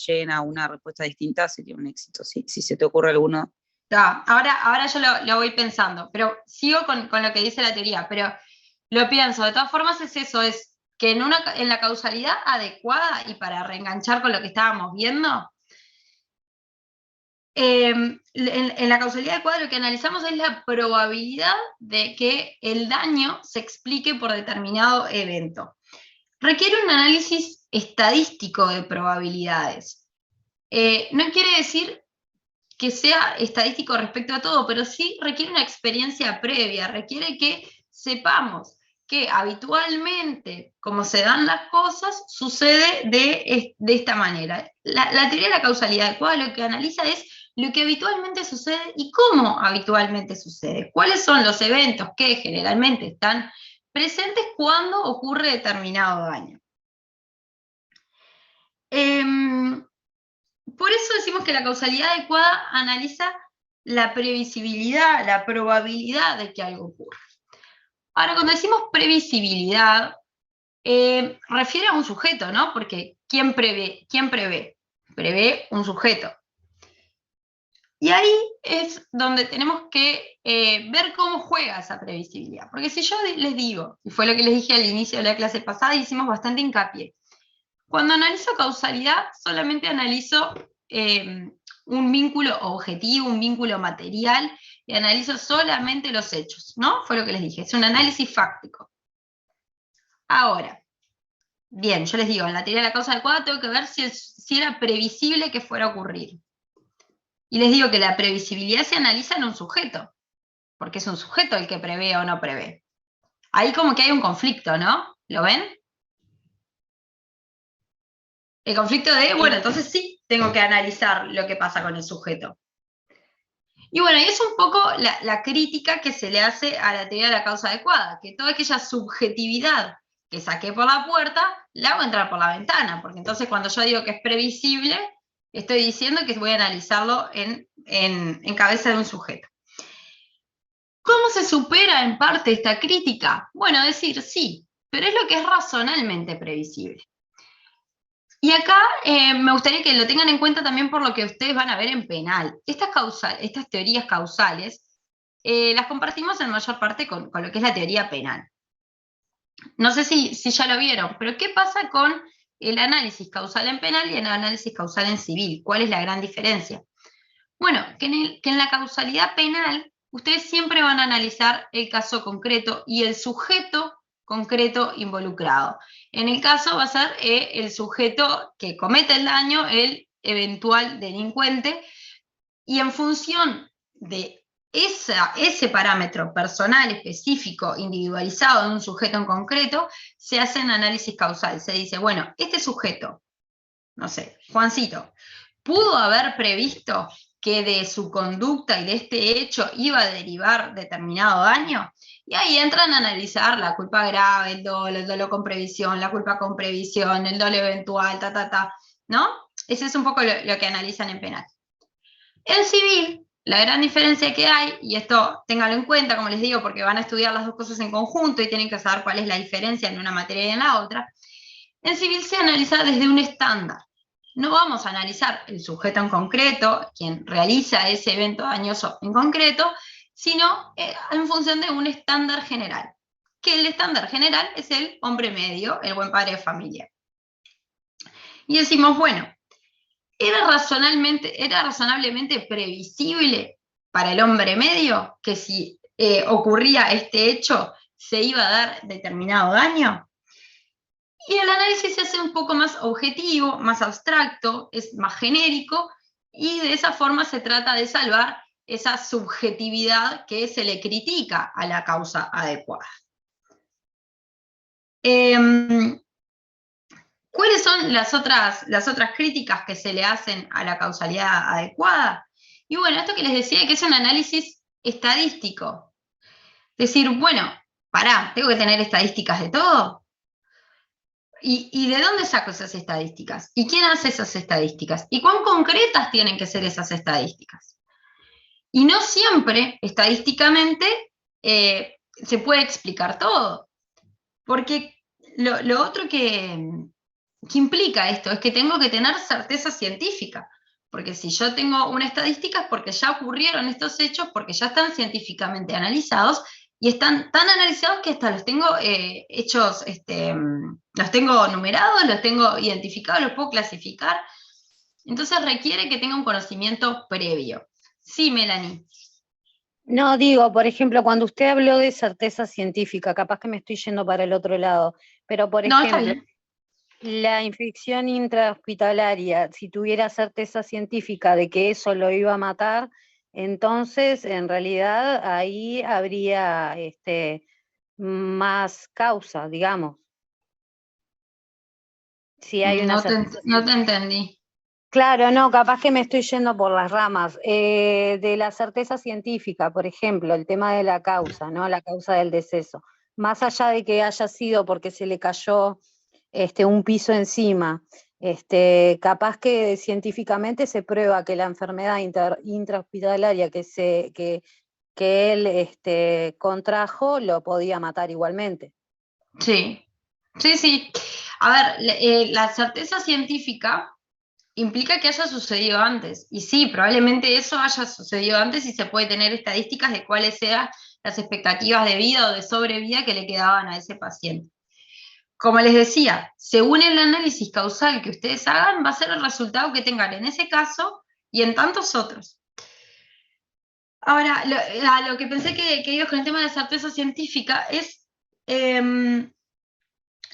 llegan a una respuesta distinta, sería un éxito. Si se te ocurre alguno. Ahora yo lo voy pensando, pero sigo con lo que dice la teoría, pero lo pienso. De todas formas es eso, es que en la causalidad adecuada, y para reenganchar con lo que estábamos viendo, en la causalidad adecuada lo que analizamos es la probabilidad de que el daño se explique por determinado evento. Requiere un análisis estadístico de probabilidades. No quiere decir que sea estadístico respecto a todo, pero sí requiere una experiencia previa, requiere que sepamos que habitualmente, como se dan las cosas, sucede de esta manera. La teoría de la causalidad adecuada lo que analiza es lo que habitualmente sucede y cómo habitualmente sucede. ¿Cuáles son los eventos que generalmente están presentes cuando ocurre determinado daño? Por eso decimos que la causalidad adecuada analiza la previsibilidad, la probabilidad de que algo ocurra. Ahora, cuando decimos previsibilidad, refiere a un sujeto, ¿no? Porque ¿quién prevé? ¿Quién prevé? Prevé un sujeto. Y ahí es donde tenemos que ver cómo juega esa previsibilidad. Porque si yo les digo, y fue lo que les dije al inicio de la clase pasada, y hicimos bastante hincapié, cuando analizo causalidad, solamente analizo un vínculo objetivo, un vínculo material, y analizo solamente los hechos, ¿no? Fue lo que les dije, es un análisis fáctico. Ahora, bien, yo les digo, en la teoría de la causa adecuada tengo que ver si era previsible que fuera a ocurrir. Y les digo que la previsibilidad se analiza en un sujeto, porque es un sujeto el que prevé o no prevé. Ahí como que hay un conflicto, ¿no? ¿Lo ven? El conflicto de, bueno, entonces sí, tengo que analizar lo que pasa con el sujeto. Y bueno, y es un poco la crítica que se le hace a la teoría de la causa adecuada, que toda aquella subjetividad que saqué por la puerta, la hago entrar por la ventana, porque entonces cuando yo digo que es previsible, estoy diciendo que voy a analizarlo en cabeza de un sujeto. ¿Cómo se supera en parte esta crítica? Bueno, decir sí, pero es lo que es razonalmente previsible. Y acá me gustaría que lo tengan en cuenta también por lo que ustedes van a ver en penal. Estas teorías causales las compartimos en mayor parte con lo que es la teoría penal. No sé si ya lo vieron, pero ¿qué pasa con el análisis causal en penal y el análisis causal en civil? ¿Cuál es la gran diferencia? Bueno, que en la causalidad penal ustedes siempre van a analizar el caso concreto y el sujeto concreto involucrado. En el caso va a ser el sujeto que comete el daño, el eventual delincuente, y en función de ese parámetro personal, específico, individualizado de un sujeto en concreto, se hace un análisis causal. Se dice, bueno, este sujeto, no sé, Juancito, ¿pudo haber previsto que de su conducta y de este hecho iba a derivar determinado daño? Y ahí entran a analizar la culpa grave, el dolo con previsión, la culpa con previsión, el dolo eventual, ¿no? Ese es un poco lo que analizan en penal. En civil, la gran diferencia que hay, y esto ténganlo en cuenta, como les digo, porque van a estudiar las dos cosas en conjunto y tienen que saber cuál es la diferencia en una materia y en la otra, en civil se analiza desde un estándar. No vamos a analizar el sujeto en concreto, quien realiza ese evento dañoso en concreto, sino en función de un estándar general. Que el estándar general es el hombre medio, el buen padre de familia. Y decimos, bueno, ¿era razonablemente previsible para el hombre medio que si ocurría este hecho se iba a dar determinado daño? Y el análisis se hace un poco más objetivo, más abstracto, es más genérico, y de esa forma se trata de salvar esa subjetividad que se le critica a la causa adecuada. ¿Cuáles son las otras críticas que se le hacen a la causalidad adecuada? Y bueno, esto que les decía, que es un análisis estadístico. Decir, bueno, pará, ¿tengo que tener estadísticas de todo? ¿Y de dónde saco esas estadísticas? ¿Y quién hace esas estadísticas? ¿Y cuán concretas tienen que ser esas estadísticas? Y no siempre, estadísticamente, se puede explicar todo. Porque lo otro que implica esto es que tengo que tener certeza científica. Porque si yo tengo una estadística es porque ya ocurrieron estos hechos, porque ya están científicamente analizados, y están tan analizados que hasta los tengo hechos, los tengo numerados, los tengo identificados, los puedo clasificar. Entonces requiere que tenga un conocimiento previo. Sí, Melanie. No, digo, por ejemplo, cuando usted habló de certeza científica, capaz que me estoy yendo para el otro lado, pero por ejemplo, la infección intrahospitalaria, si tuviera certeza científica de que eso lo iba a matar, entonces en realidad ahí habría más causa, digamos. Si hay una no te entendí. Claro, no, capaz que me estoy yendo por las ramas. De la certeza científica, por ejemplo, el tema de la causa, ¿no? La causa del deceso. Más allá de que haya sido porque se le cayó un piso encima, capaz que científicamente se prueba que la enfermedad intrahospitalaria que él contrajo lo podía matar igualmente. Sí. A ver, la certeza científica implica que haya sucedido antes. Y sí, probablemente eso haya sucedido antes y se puede tener estadísticas de cuáles sean las expectativas de vida o de sobrevida que le quedaban a ese paciente. Como les decía, según el análisis causal que ustedes hagan, va a ser el resultado que tengan en ese caso y en tantos otros. Ahora, lo que pensé que digo con el tema de certeza científica es,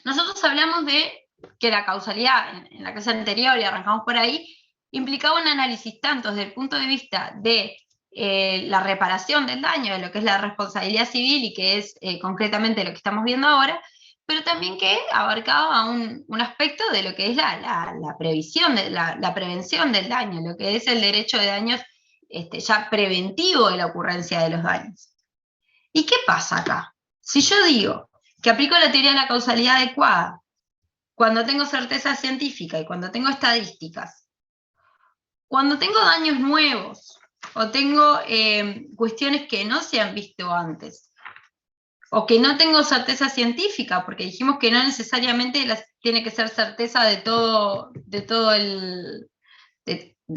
nosotros hablamos de que la causalidad, en la clase anterior, y arrancamos por ahí, implicaba un análisis tanto desde el punto de vista de la reparación del daño, de lo que es la responsabilidad civil y que es concretamente lo que estamos viendo ahora, pero también que abarcaba un aspecto de lo que es la previsión, la prevención del daño, lo que es el derecho de daños ya preventivo de la ocurrencia de los daños. ¿Y qué pasa acá? Si yo digo que aplico la teoría de la causalidad adecuada, cuando tengo certeza científica y cuando tengo estadísticas, cuando tengo daños nuevos o tengo cuestiones que no se han visto antes, o que no tengo certeza científica, porque dijimos que no necesariamente tiene que ser certeza de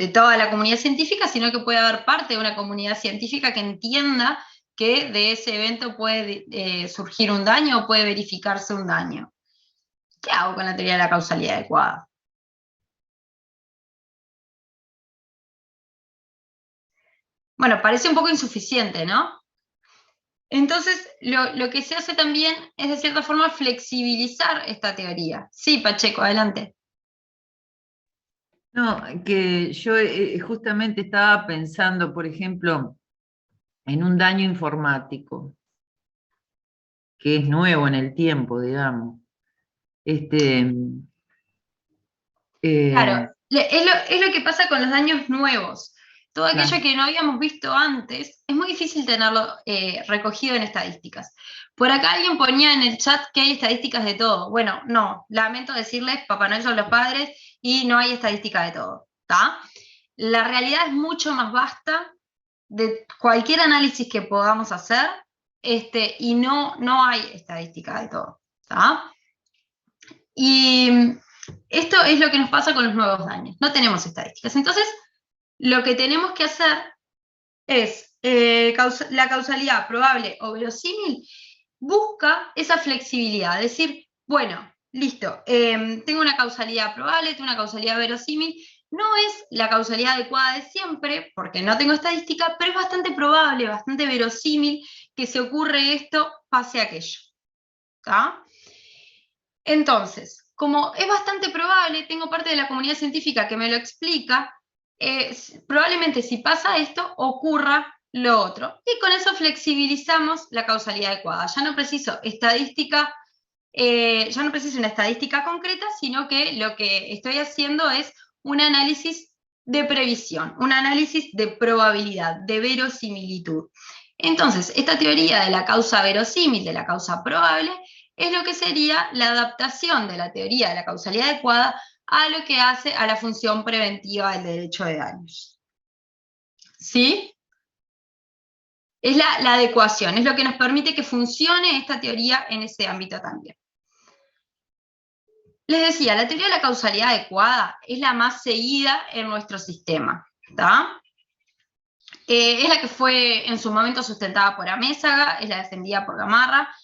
toda la comunidad científica, sino que puede haber parte de una comunidad científica que entienda que de ese evento puede surgir un daño o puede verificarse un daño. ¿Qué hago con la teoría de la causalidad adecuada? Bueno, parece un poco insuficiente, ¿no? Entonces, lo que se hace también es, de cierta forma, flexibilizar esta teoría. Sí, Pacheco, adelante. No, que yo justamente estaba pensando, por ejemplo, en un daño informático, que es nuevo en el tiempo, digamos. Claro, es lo que pasa con los daños nuevos. Todo aquello que no habíamos visto antes, es muy difícil tenerlo recogido en estadísticas. Por acá alguien ponía en el chat que hay estadísticas de todo. Bueno, no, lamento decirles, Papá Noel son los padres y no hay estadística de todo, ¿está? La realidad es mucho más vasta de cualquier análisis que podamos hacer, y no hay estadística de todo, ¿está? Y esto es lo que nos pasa con los nuevos daños, no tenemos estadísticas. Entonces, lo que tenemos que hacer es, la causalidad probable o verosímil busca esa flexibilidad, decir, bueno, listo, tengo una causalidad probable, tengo una causalidad verosímil, no es la causalidad adecuada de siempre, porque no tengo estadística, pero es bastante probable, bastante verosímil que se ocurre esto, pase aquello, ¿está? Entonces, como es bastante probable, tengo parte de la comunidad científica que me lo explica, probablemente si pasa esto, ocurra lo otro. Y con eso flexibilizamos la causalidad adecuada. Ya no preciso estadística yo no preciso una estadística concreta, sino que lo que estoy haciendo es un análisis de previsión, un análisis de probabilidad, de verosimilitud. Entonces, esta teoría de la causa verosímil, de la causa probable, es lo que sería la adaptación de la teoría de la causalidad adecuada a lo que hace a la función preventiva del derecho de daños. ¿Sí? Es la adecuación, es lo que nos permite que funcione esta teoría en ese ámbito también. Les decía, la teoría de la causalidad adecuada es la más seguida en nuestro sistema, ¿tá? Es la que fue en su momento sustentada por Amézaga, es la defendida por Gamarra,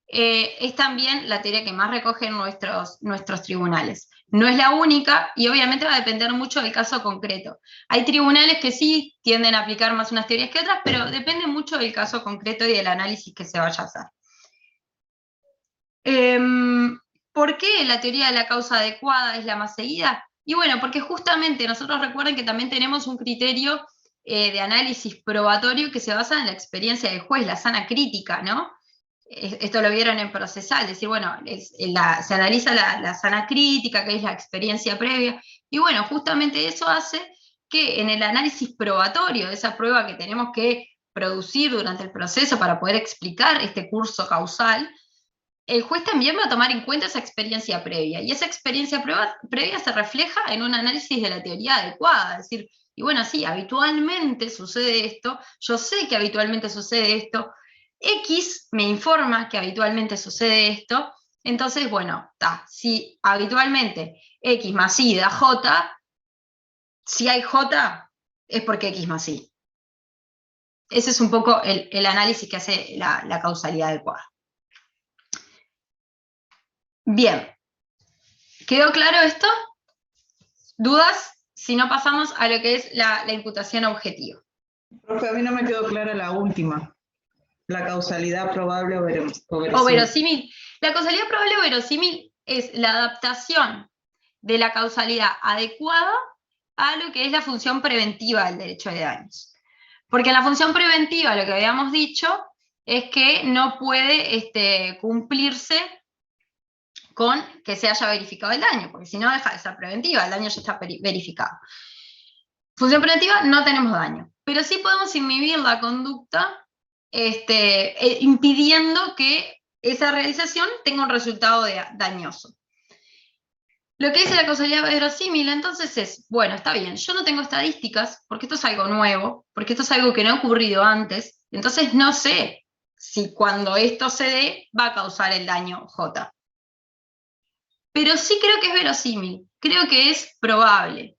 es también la teoría que más recogen nuestros tribunales. No es la única y obviamente va a depender mucho del caso concreto. Hay tribunales que sí tienden a aplicar más unas teorías que otras, pero depende mucho del caso concreto y del análisis que se vaya a hacer. ¿Por qué la teoría de la causa adecuada es la más seguida? Y bueno, porque justamente nosotros recuerden que también tenemos un criterio de análisis probatorio que se basa en la experiencia del juez, la sana crítica, ¿no? Esto lo vieron en procesal, es decir, bueno, se analiza la sana crítica, que es la experiencia previa, y bueno, justamente eso hace que en el análisis probatorio de esa prueba que tenemos que producir durante el proceso para poder explicar este curso causal, el juez también va a tomar en cuenta esa experiencia previa, y esa experiencia previa se refleja en un análisis de la teoría adecuada, es decir, y bueno, sí, habitualmente sucede esto, yo sé que habitualmente sucede esto, X me informa que habitualmente sucede esto, entonces, bueno, si habitualmente X más Y da J, si hay J, es porque X más Y. Ese es un poco el análisis que hace la causalidad adecuada. Bien, ¿quedó claro esto? ¿Dudas? Si no, pasamos a lo que es la imputación objetiva. Profe, a mí no me quedó clara la última. La causalidad probable o verosímil. O verosímil. La causalidad probable o verosímil es la adaptación de la causalidad adecuada a lo que es la función preventiva del derecho de daños. Porque en la función preventiva lo que habíamos dicho es que no puede cumplirse con que se haya verificado el daño, porque si no deja de ser preventiva, el daño ya está verificado. Función preventiva, no tenemos daño, pero sí podemos inhibir la conducta impidiendo que esa realización tenga un resultado dañoso. Lo que dice la causalidad verosímil entonces es, bueno, está bien, yo no tengo estadísticas, porque esto es algo nuevo, porque esto es algo que no ha ocurrido antes, entonces no sé si cuando esto se dé va a causar el daño J. Pero sí creo que es verosímil, creo que es probable.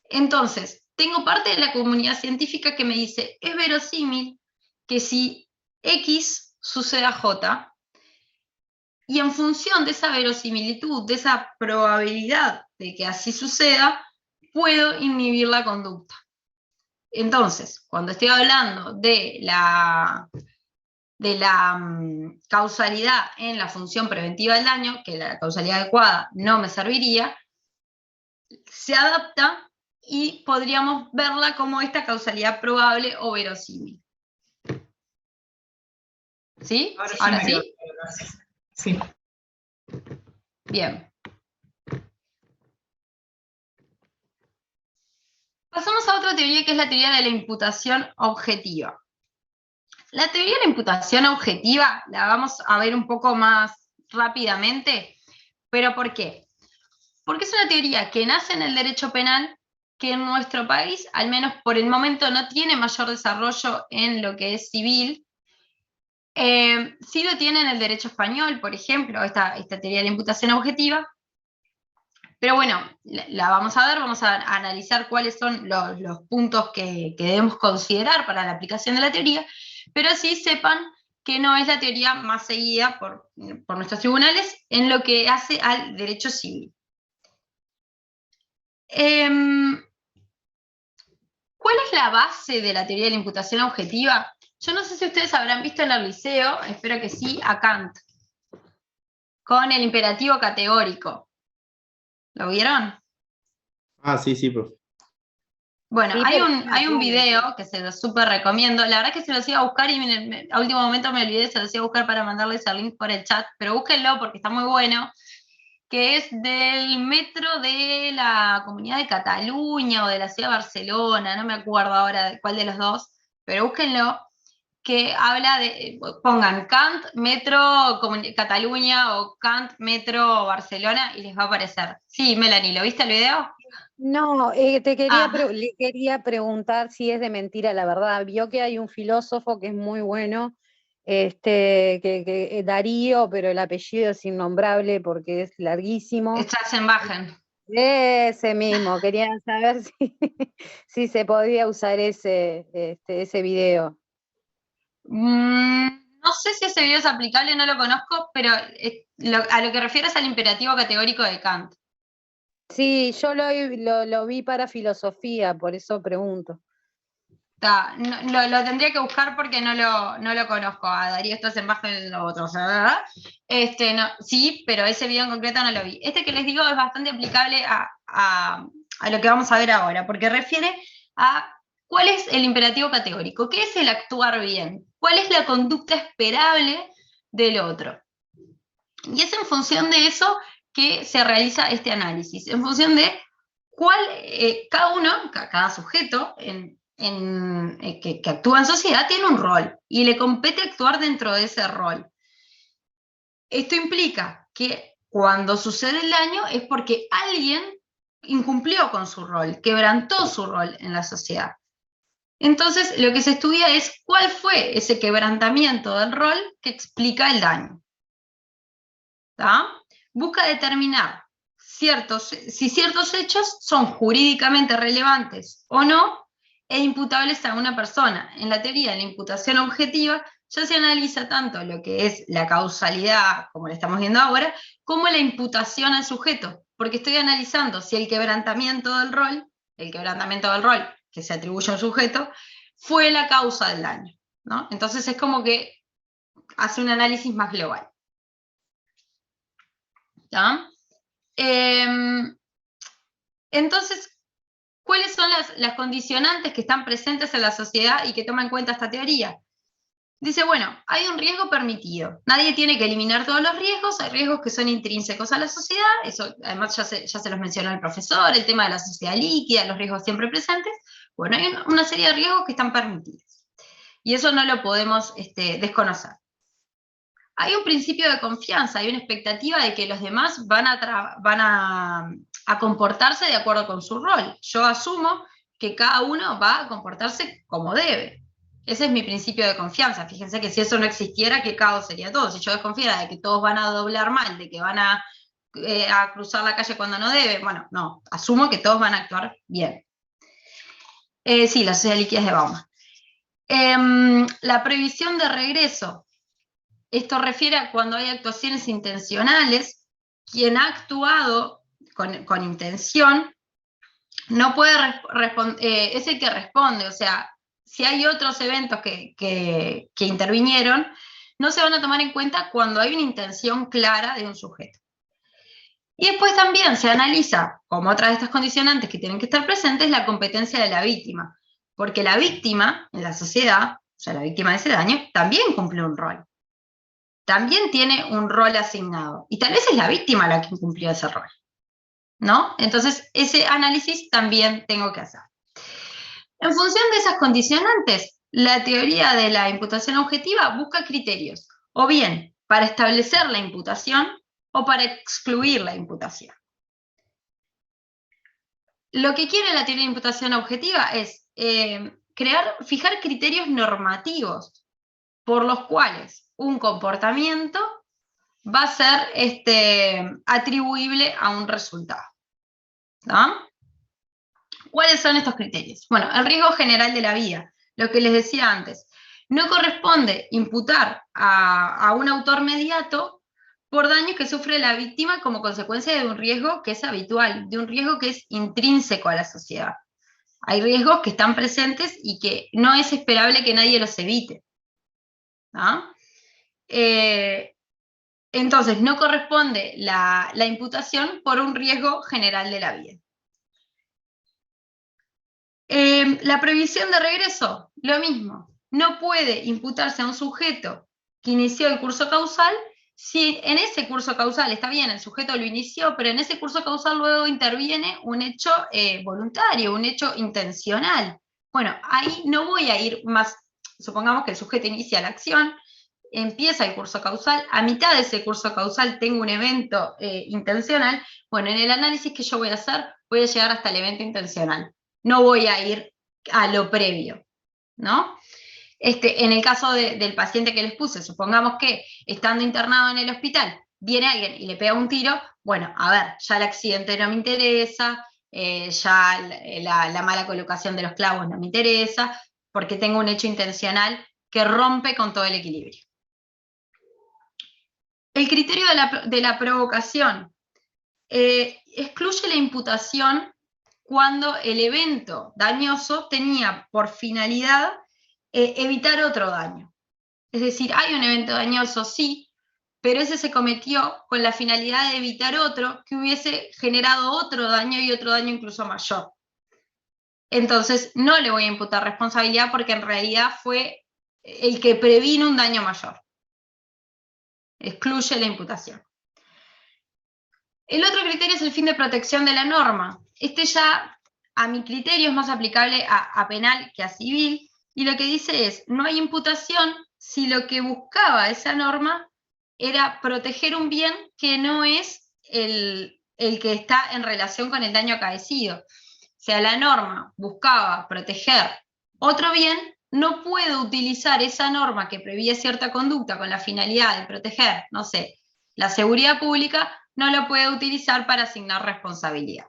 Entonces, tengo parte de la comunidad científica que me dice, es verosímil que si X suceda J, y en función de esa verosimilitud, de esa probabilidad de que así suceda, puedo inhibir la conducta. Entonces, cuando estoy hablando de la causalidad en la función preventiva del daño, que la causalidad adecuada no me serviría, se adapta y podríamos verla como esta causalidad probable o verosímil. ¿Sí? ¿Ahora sí? Sí. Bien. Pasamos a otra teoría que es la teoría de la imputación objetiva. La teoría de la imputación objetiva la vamos a ver un poco más rápidamente, pero ¿por qué? Porque es una teoría que nace en el derecho penal, que en nuestro país, al menos por el momento, no tiene mayor desarrollo en lo que es civil. Sí lo tiene en el derecho español, por ejemplo, esta teoría de la imputación objetiva, pero bueno, la vamos a ver, vamos a analizar cuáles son los puntos que debemos considerar para la aplicación de la teoría, pero sí sepan que no es la teoría más seguida por nuestros tribunales en lo que hace al derecho civil. ¿Cuál es la base de la teoría de la imputación objetiva? Yo no sé si ustedes habrán visto en el liceo, espero que sí, a Kant, con el imperativo categórico. ¿Lo vieron? Ah, sí, profe. Bueno, Sí, hay un video que se lo súper recomiendo. La verdad que se los iba a buscar y a último momento me olvidé, se los iba a buscar para mandarles el link por el chat, pero búsquenlo porque está muy bueno, que es del metro de la Comunidad de Cataluña o de la Ciudad de Barcelona, no me acuerdo ahora de cuál de los dos, pero búsquenlo, que habla de, pongan Kant, Metro Cataluña o Kant, Metro Barcelona y les va a aparecer. Sí, Melanie, ¿lo viste el video? No, le quería preguntar si es de mentira la verdad. Vio que hay un filósofo que es muy bueno, que Darío, pero el apellido es innombrable porque es larguísimo. Strassenbachen. Ese mismo, quería saber si se podía usar ese video. No sé si ese video es aplicable, no lo conozco, pero a lo que refieres al imperativo categórico de Kant. Sí, yo lo vi para filosofía, por eso pregunto. Lo tendría que buscar porque no lo conozco. A Darío Strassenbachen lo otro. Sí, pero ese video en concreto no lo vi. Este que les digo es bastante aplicable a lo que vamos a ver ahora, porque refiere a cuál es el imperativo categórico, qué es el actuar bien, cuál es la conducta esperable del otro. Y es en función de eso que se realiza este análisis, en función de cuál cada sujeto que actúa en sociedad tiene un rol y le compete actuar dentro de ese rol. Esto implica que cuando sucede el daño es porque alguien incumplió con su rol, quebrantó su rol en la sociedad. Entonces, lo que se estudia es cuál fue ese quebrantamiento del rol que explica el daño. ¿Tá? Busca determinar si ciertos hechos son jurídicamente relevantes o no e imputables a una persona. En la teoría de la imputación objetiva ya se analiza tanto lo que es la causalidad, como le estamos viendo ahora, como la imputación al sujeto, porque estoy analizando si el quebrantamiento del rol que se atribuye a un sujeto, fue la causa del daño, ¿no? Entonces es como que hace un análisis más global. ¿Ya? Entonces, ¿cuáles son las condicionantes que están presentes en la sociedad y que toma en cuenta esta teoría? Dice, bueno, hay un riesgo permitido. Nadie tiene que eliminar todos los riesgos, hay riesgos que son intrínsecos a la sociedad, eso además ya se los mencionó el profesor, el tema de la sociedad líquida, los riesgos siempre presentes. Bueno, hay una serie de riesgos que están permitidos. Y eso no lo podemos desconocer. Hay un principio de confianza, hay una expectativa de que los demás van a comportarse de acuerdo con su rol. Yo asumo que cada uno va a comportarse como debe. Ese es mi principio de confianza. Fíjense que si eso no existiera, qué caos sería todo. Si yo desconfiara de que todos van a doblar mal, de que van a cruzar la calle cuando no deben, bueno, no, asumo que todos van a actuar bien. Sí, la sociedad líquida es de Bauman. La prohibición de regreso. Esto refiere a cuando hay actuaciones intencionales, quien ha actuado con intención no puede es el que responde, o sea, si hay otros eventos que intervinieron, no se van a tomar en cuenta cuando hay una intención clara de un sujeto. Y después también se analiza, como otra de estas condicionantes que tienen que estar presentes, la competencia de la víctima, porque la víctima en la sociedad, o sea, la víctima de ese daño, también cumple un rol. También tiene un rol asignado, y tal vez es la víctima la que incumplió ese rol, ¿no? Entonces, ese análisis también tengo que hacer. En función de esas condicionantes, la teoría de la imputación objetiva busca criterios, o bien para establecer la imputación, o para excluir la imputación. Lo que quiere la teoría de imputación objetiva es fijar criterios normativos por los cuales un comportamiento va a ser atribuible a un resultado. ¿No? ¿Cuáles son estos criterios? Bueno, el riesgo general de la vida, lo que les decía antes. No corresponde imputar a un autor mediato por daños que sufre la víctima como consecuencia de un riesgo que es habitual, de un riesgo que es intrínseco a la sociedad. Hay riesgos que están presentes y que no es esperable que nadie los evite. ¿No? Entonces, no corresponde la imputación por un riesgo general de la vida. La previsión de regreso, lo mismo. No puede imputarse a un sujeto que inició el curso causal si en ese curso causal, está bien, el sujeto lo inició, pero en ese curso causal luego interviene un hecho voluntario, un hecho intencional. Bueno, ahí no voy a ir más, supongamos que el sujeto inicia la acción, empieza el curso causal, a mitad de ese curso causal tengo un evento intencional, bueno, en el análisis que yo voy a hacer, voy a llegar hasta el evento intencional. No voy a ir a lo previo, ¿no? En el caso del paciente que les puse, supongamos que estando internado en el hospital, viene alguien y le pega un tiro, bueno, a ver, ya el accidente no me interesa, ya la mala colocación de los clavos no me interesa, porque tengo un hecho intencional que rompe con todo el equilibrio. El criterio de la provocación excluye la imputación cuando el evento dañoso tenía por finalidad evitar otro daño. Es decir, hay un evento dañoso, sí, pero ese se cometió con la finalidad de evitar otro que hubiese generado otro daño y otro daño incluso mayor. Entonces, no le voy a imputar responsabilidad porque en realidad fue el que previno un daño mayor. Excluye la imputación. El otro criterio es el fin de protección de la norma. Este ya, a mi criterio, es más aplicable a penal que a civil, y lo que dice es, no hay imputación si lo que buscaba esa norma era proteger un bien que no es el que está en relación con el daño acaecido. O sea, la norma buscaba proteger otro bien, no puedo utilizar esa norma que prevía cierta conducta con la finalidad de proteger, no sé, la seguridad pública, no lo puedo utilizar para asignar responsabilidad.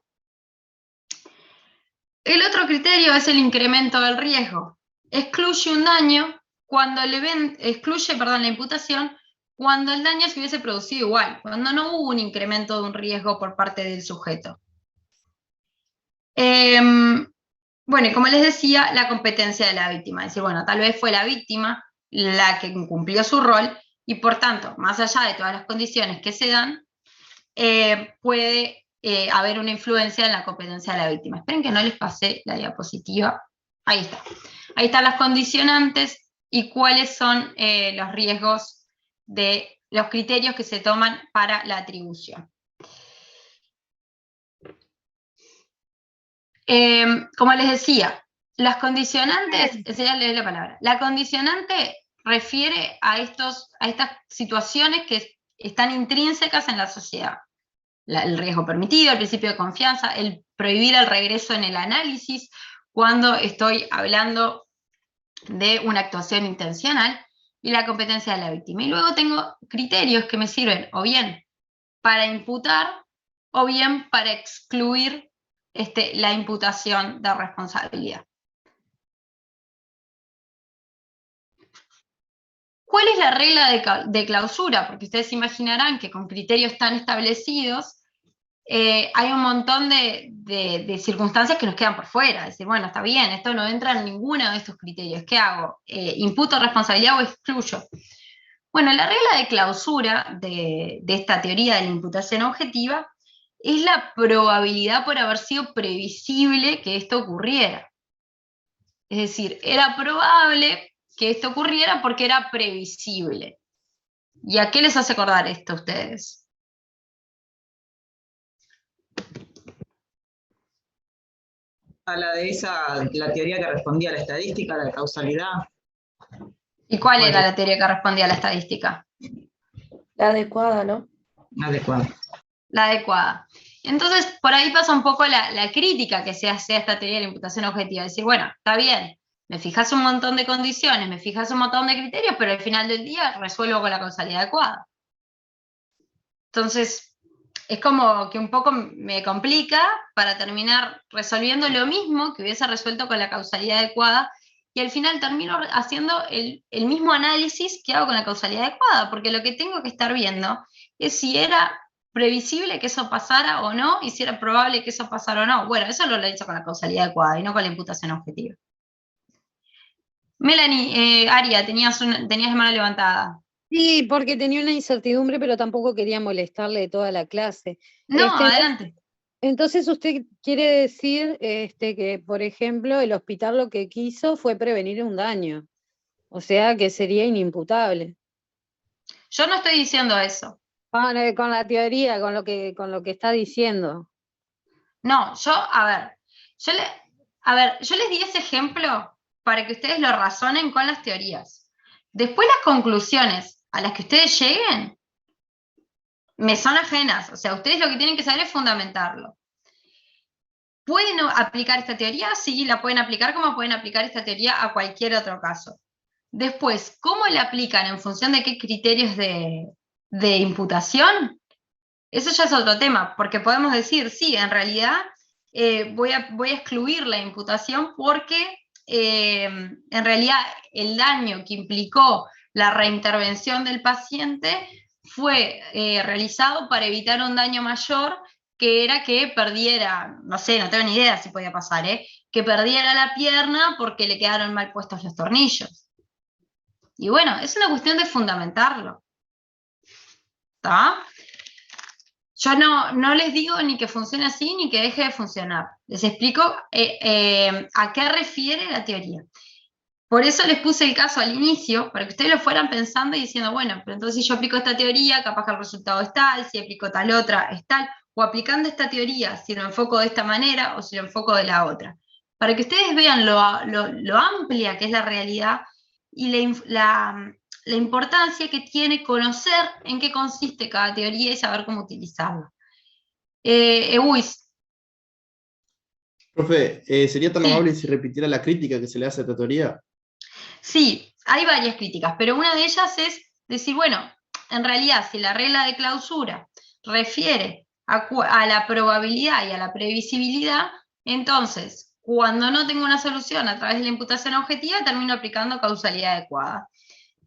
El otro criterio es el incremento del riesgo. Excluye un daño cuando la imputación cuando el daño se hubiese producido igual, cuando no hubo un incremento de un riesgo por parte del sujeto. Bueno, y como les decía, la competencia de la víctima. Es decir, bueno, tal vez fue la víctima la que cumplió su rol y por tanto, más allá de todas las condiciones que se dan, puede haber una influencia en la competencia de la víctima. Esperen que no les pasé la diapositiva. Ahí está. Ahí están las condicionantes y cuáles son los riesgos de los criterios que se toman para la atribución. Como les decía, las condicionantes, ya leí la palabra, la condicionante refiere a estas situaciones que están intrínsecas en la sociedad. El riesgo permitido, el principio de confianza, el prohibir el regreso en el análisis cuando estoy hablando de una actuación intencional y la competencia de la víctima. Y luego tengo criterios que me sirven o bien para imputar o bien para excluir la imputación de responsabilidad. ¿Cuál es la regla de clausura? Porque ustedes imaginarán que con criterios tan establecidos hay un montón de circunstancias que nos quedan por fuera. Es decir, bueno, está bien, esto no entra en ninguno de estos criterios. ¿Qué hago? ¿Imputo responsabilidad o excluyo? Bueno, la regla de clausura de esta teoría de la imputación objetiva es la probabilidad por haber sido previsible que esto ocurriera. Es decir, era probable que esto ocurriera porque era previsible. ¿Y a qué les hace acordar esto a ustedes? A la de la teoría que respondía a la estadística, a la causalidad. ¿Y cuál era la teoría que respondía a la estadística? La adecuada, ¿no? Adecuada. La adecuada. Entonces, por ahí pasa un poco la crítica que se hace a esta teoría de la imputación objetiva. Decir, bueno, está bien, me fijas un montón de condiciones, me fijas un montón de criterios, pero al final del día resuelvo con la causalidad adecuada. Entonces, es como que un poco me complica para terminar resolviendo lo mismo que hubiese resuelto con la causalidad adecuada, y al final termino haciendo el mismo análisis que hago con la causalidad adecuada, porque lo que tengo que estar viendo es si era previsible que eso pasara o no, y si era probable que eso pasara o no. Bueno, eso lo he hecho con la causalidad adecuada y no con la imputación objetiva. Melanie, Aria, tenías la mano levantada. Sí, porque tenía una incertidumbre, pero tampoco quería molestarle toda la clase. No, adelante. Entonces usted quiere decir que, por ejemplo, el hospital lo que quiso fue prevenir un daño, o sea que sería inimputable. Yo no estoy diciendo eso. Con la teoría, con lo que está diciendo. No, yo les di ese ejemplo para que ustedes lo razonen con las teorías. Después las conclusiones a las que ustedes lleguen me son ajenas, o sea, ustedes lo que tienen que saber es fundamentarlo. ¿Pueden aplicar esta teoría? Sí, la pueden aplicar como pueden aplicar esta teoría a cualquier otro caso. Después, ¿cómo la aplican en función de qué criterios de imputación? Eso ya es otro tema, porque podemos decir, sí, en realidad voy a excluir la imputación porque en realidad el daño que implicó la reintervención del paciente fue realizado para evitar un daño mayor, que era que perdiera, no sé, no tengo ni idea si podía pasar, que perdiera la pierna porque le quedaron mal puestos los tornillos. Y bueno, es una cuestión de fundamentarlo. ¿Está? Yo no les digo ni que funcione así ni que deje de funcionar. Les explico a qué refiere la teoría. Por eso les puse el caso al inicio, para que ustedes lo fueran pensando y diciendo, bueno, pero entonces si yo aplico esta teoría, capaz que el resultado es tal, si aplico tal otra, es tal, o aplicando esta teoría, si lo enfoco de esta manera o si lo enfoco de la otra. Para que ustedes vean lo amplia que es la realidad y la importancia que tiene conocer en qué consiste cada teoría y saber cómo utilizarla. Ebuis. Profe, ¿sería tan amable si repitiera la crítica que se le hace a esta teoría? Sí, hay varias críticas, pero una de ellas es decir, bueno, en realidad si la regla de clausura refiere a la probabilidad y a la previsibilidad, entonces, cuando no tengo una solución a través de la imputación objetiva, termino aplicando causalidad adecuada.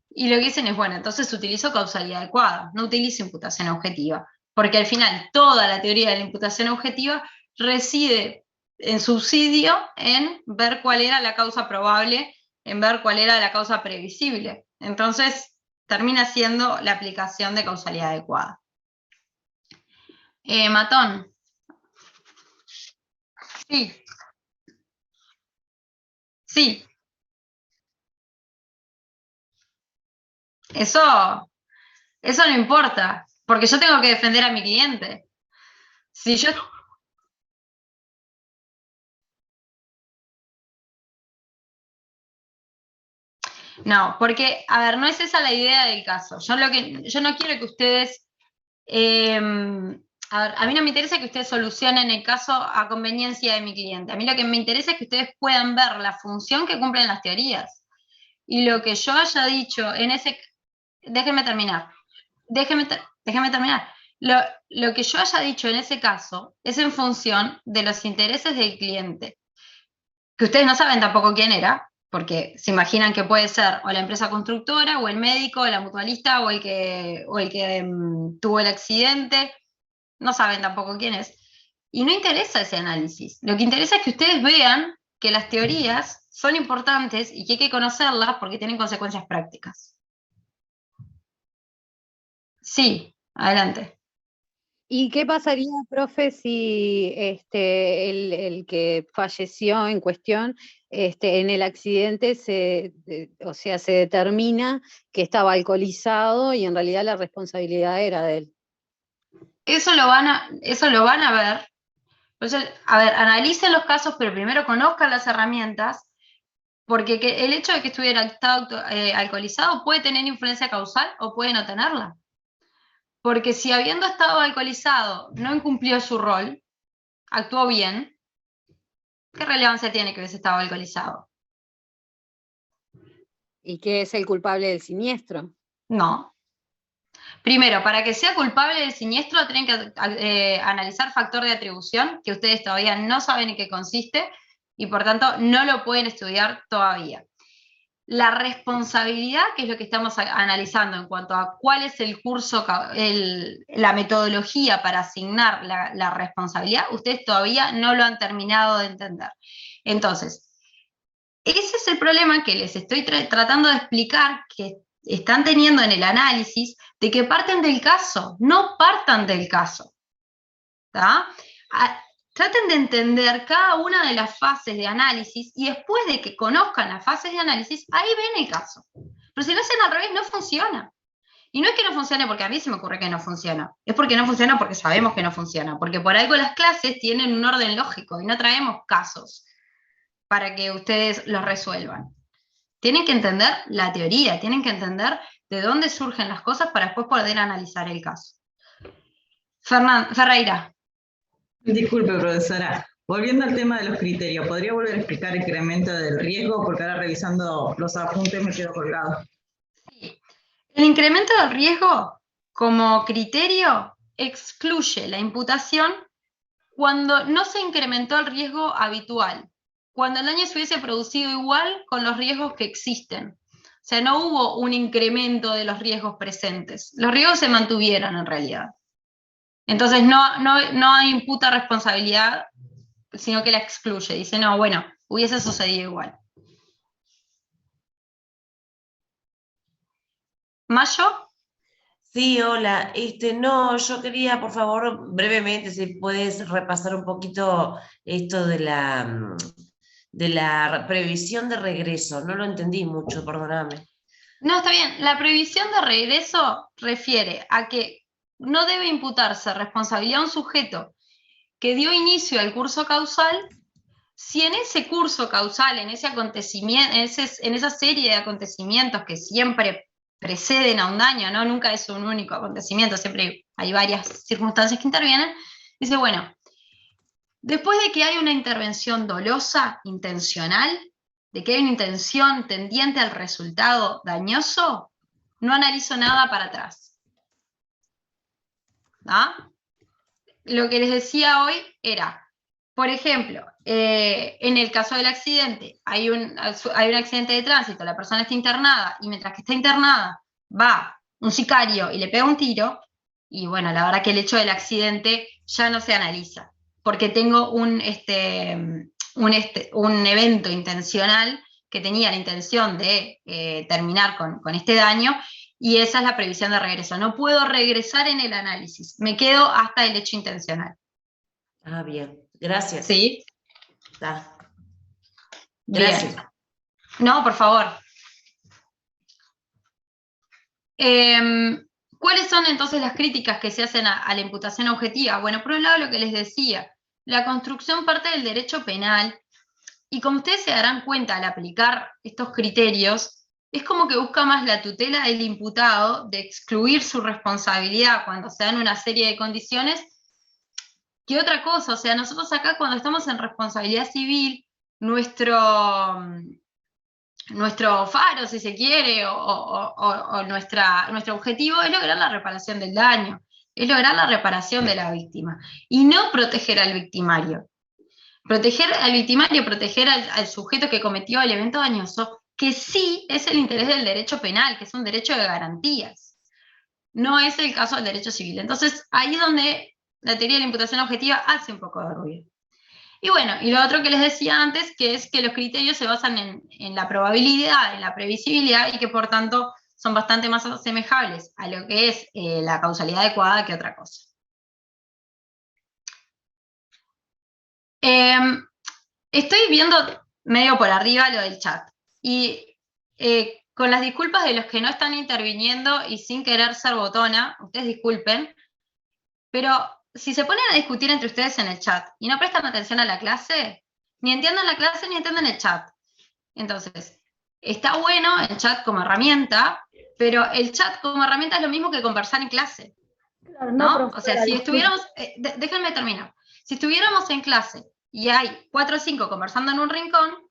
Y lo que dicen es, bueno, entonces utilizo causalidad adecuada, no utilizo imputación objetiva, porque al final toda la teoría de la imputación objetiva reside en subsidio en ver cuál era la causa probable, en ver cuál era la causa previsible. Entonces, termina siendo la aplicación de causalidad adecuada. Matón. Sí. Sí. Eso no importa, porque yo tengo que defender a mi cliente. Si yo... No, porque, a ver, no es esa la idea del caso. Yo no quiero que ustedes... a mí no me interesa que ustedes solucionen el caso a conveniencia de mi cliente. A mí lo que me interesa es que ustedes puedan ver la función que cumplen las teorías. Y lo que yo haya dicho en ese... Déjenme terminar. Déjenme terminar. Lo que yo haya dicho en ese caso es en función de los intereses del cliente. Que ustedes no saben tampoco quién era, porque se imaginan que puede ser o la empresa constructora, o el médico, o la mutualista, o el que tuvo el accidente. No saben tampoco quién es. Y no interesa ese análisis. Lo que interesa es que ustedes vean que las teorías son importantes y que hay que conocerlas porque tienen consecuencias prácticas. Sí, adelante. ¿Y qué pasaría, profe, si el que falleció en cuestión, en el accidente se determina que estaba alcoholizado y en realidad la responsabilidad era de él? Eso lo van a ver. Entonces, a ver, analicen los casos, pero primero conozcan las herramientas, porque el hecho de que estuviera alcoholizado puede tener influencia causal o puede no tenerla. Porque si habiendo estado alcoholizado no incumplió su rol, actuó bien, ¿qué relevancia tiene que hubiese estado alcoholizado? ¿Y qué es el culpable del siniestro? No. Primero, para que sea culpable del siniestro tienen que analizar factor de atribución, que ustedes todavía no saben en qué consiste, y por tanto no lo pueden estudiar todavía. La responsabilidad, que es lo que estamos analizando en cuanto a cuál es el curso, la metodología para asignar la responsabilidad, ustedes todavía no lo han terminado de entender. Entonces, ese es el problema que les estoy tratando de explicar, que están teniendo en el análisis, de que parten del caso, no partan del caso. ¿Tá? traten de entender cada una de las fases de análisis y después de que conozcan las fases de análisis, ahí ven el caso. Pero si lo hacen al revés, no funciona. Y no es que no funcione porque a mí se me ocurre que no funciona, es porque no funciona porque sabemos que no funciona, porque por algo las clases tienen un orden lógico y no traemos casos para que ustedes los resuelvan. Tienen que entender la teoría, tienen que entender de dónde surgen las cosas para después poder analizar el caso. Ferreira. Disculpe, profesora. Volviendo al tema de los criterios, ¿podría volver a explicar el incremento del riesgo? Porque ahora revisando los apuntes me quedo colgado. Sí. El incremento del riesgo como criterio excluye la imputación cuando no se incrementó el riesgo habitual, cuando el daño se hubiese producido igual con los riesgos que existen. O sea, no hubo un incremento de los riesgos presentes. Los riesgos se mantuvieron en realidad. Entonces no imputa responsabilidad, sino que la excluye. Dice, no, bueno, hubiese sucedido igual. ¿Mayo? Sí, hola. No, yo quería, por favor, brevemente, si puedes repasar un poquito esto de la previsión de regreso. No lo entendí mucho, perdóname. No, está bien. La previsión de regreso refiere a que no debe imputarse responsabilidad a un sujeto que dio inicio al curso causal si en ese curso causal, en ese acontecimiento, en esa serie de acontecimientos que siempre preceden a un daño, ¿no? Nunca es un único acontecimiento, siempre hay varias circunstancias que intervienen, dice, bueno, después de que hay una intervención dolosa, intencional, de que hay una intención tendiente al resultado dañoso, no analizo nada para atrás. ¿Ah? Lo que les decía hoy era, por ejemplo, en el caso del accidente, hay un accidente de tránsito, la persona está internada, y mientras que está internada va un sicario y le pega un tiro, y bueno, la verdad que el hecho del accidente ya no se analiza, porque tengo un evento intencional que tenía la intención de terminar con este daño, y esa es la previsión de regreso. No puedo regresar en el análisis, me quedo hasta el hecho intencional. Ah, bien, gracias. ¿Sí? Gracias. Bien. No, por favor. ¿Cuáles son entonces las críticas que se hacen a la imputación objetiva? Bueno, por un lado lo que les decía, la construcción parte del derecho penal, y como ustedes se darán cuenta al aplicar estos criterios, es como que busca más la tutela del imputado de excluir su responsabilidad cuando se dan una serie de condiciones que otra cosa. O sea, nosotros acá cuando estamos en responsabilidad civil, nuestro faro, si se quiere, o nuestro objetivo es lograr la reparación del daño, es lograr la reparación de la víctima, y no proteger al victimario. Proteger al victimario, proteger al sujeto que cometió el evento dañoso, que sí es el interés del derecho penal, que es un derecho de garantías. No es el caso del derecho civil. Entonces, ahí es donde la teoría de la imputación objetiva hace un poco de ruido. Y bueno, y lo otro que les decía antes, que es que los criterios se basan en la probabilidad, en la previsibilidad, y que por tanto son bastante más asemejables a lo que es la causalidad adecuada que otra cosa. Estoy viendo medio por arriba lo del chat, y con las disculpas de los que no están interviniendo y sin querer ser botona, ustedes disculpen, pero si se ponen a discutir entre ustedes en el chat y no prestan atención a la clase, ni entienden la clase ni entienden el chat. Entonces, está bueno el chat como herramienta, pero el chat como herramienta es lo mismo que conversar en clase. Claro, ¿no? O sea, si estuviéramos, déjenme terminar, si estuviéramos en clase y hay 4 o 5 conversando en un rincón,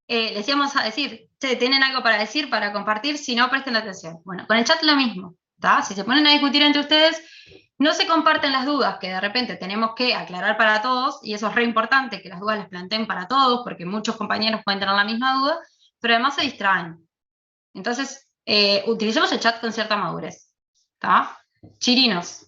les íbamos a decir, ¿tienen algo para decir, para compartir? Si no, presten atención. Bueno, con el chat lo mismo, ¿tá? Si se ponen a discutir entre ustedes, no se comparten las dudas que de repente tenemos que aclarar para todos, y eso es re importante, que las dudas las planteen para todos, porque muchos compañeros pueden tener la misma duda, pero además se distraen. Entonces, utilicemos el chat con cierta madurez, ¿tá? Chirinos.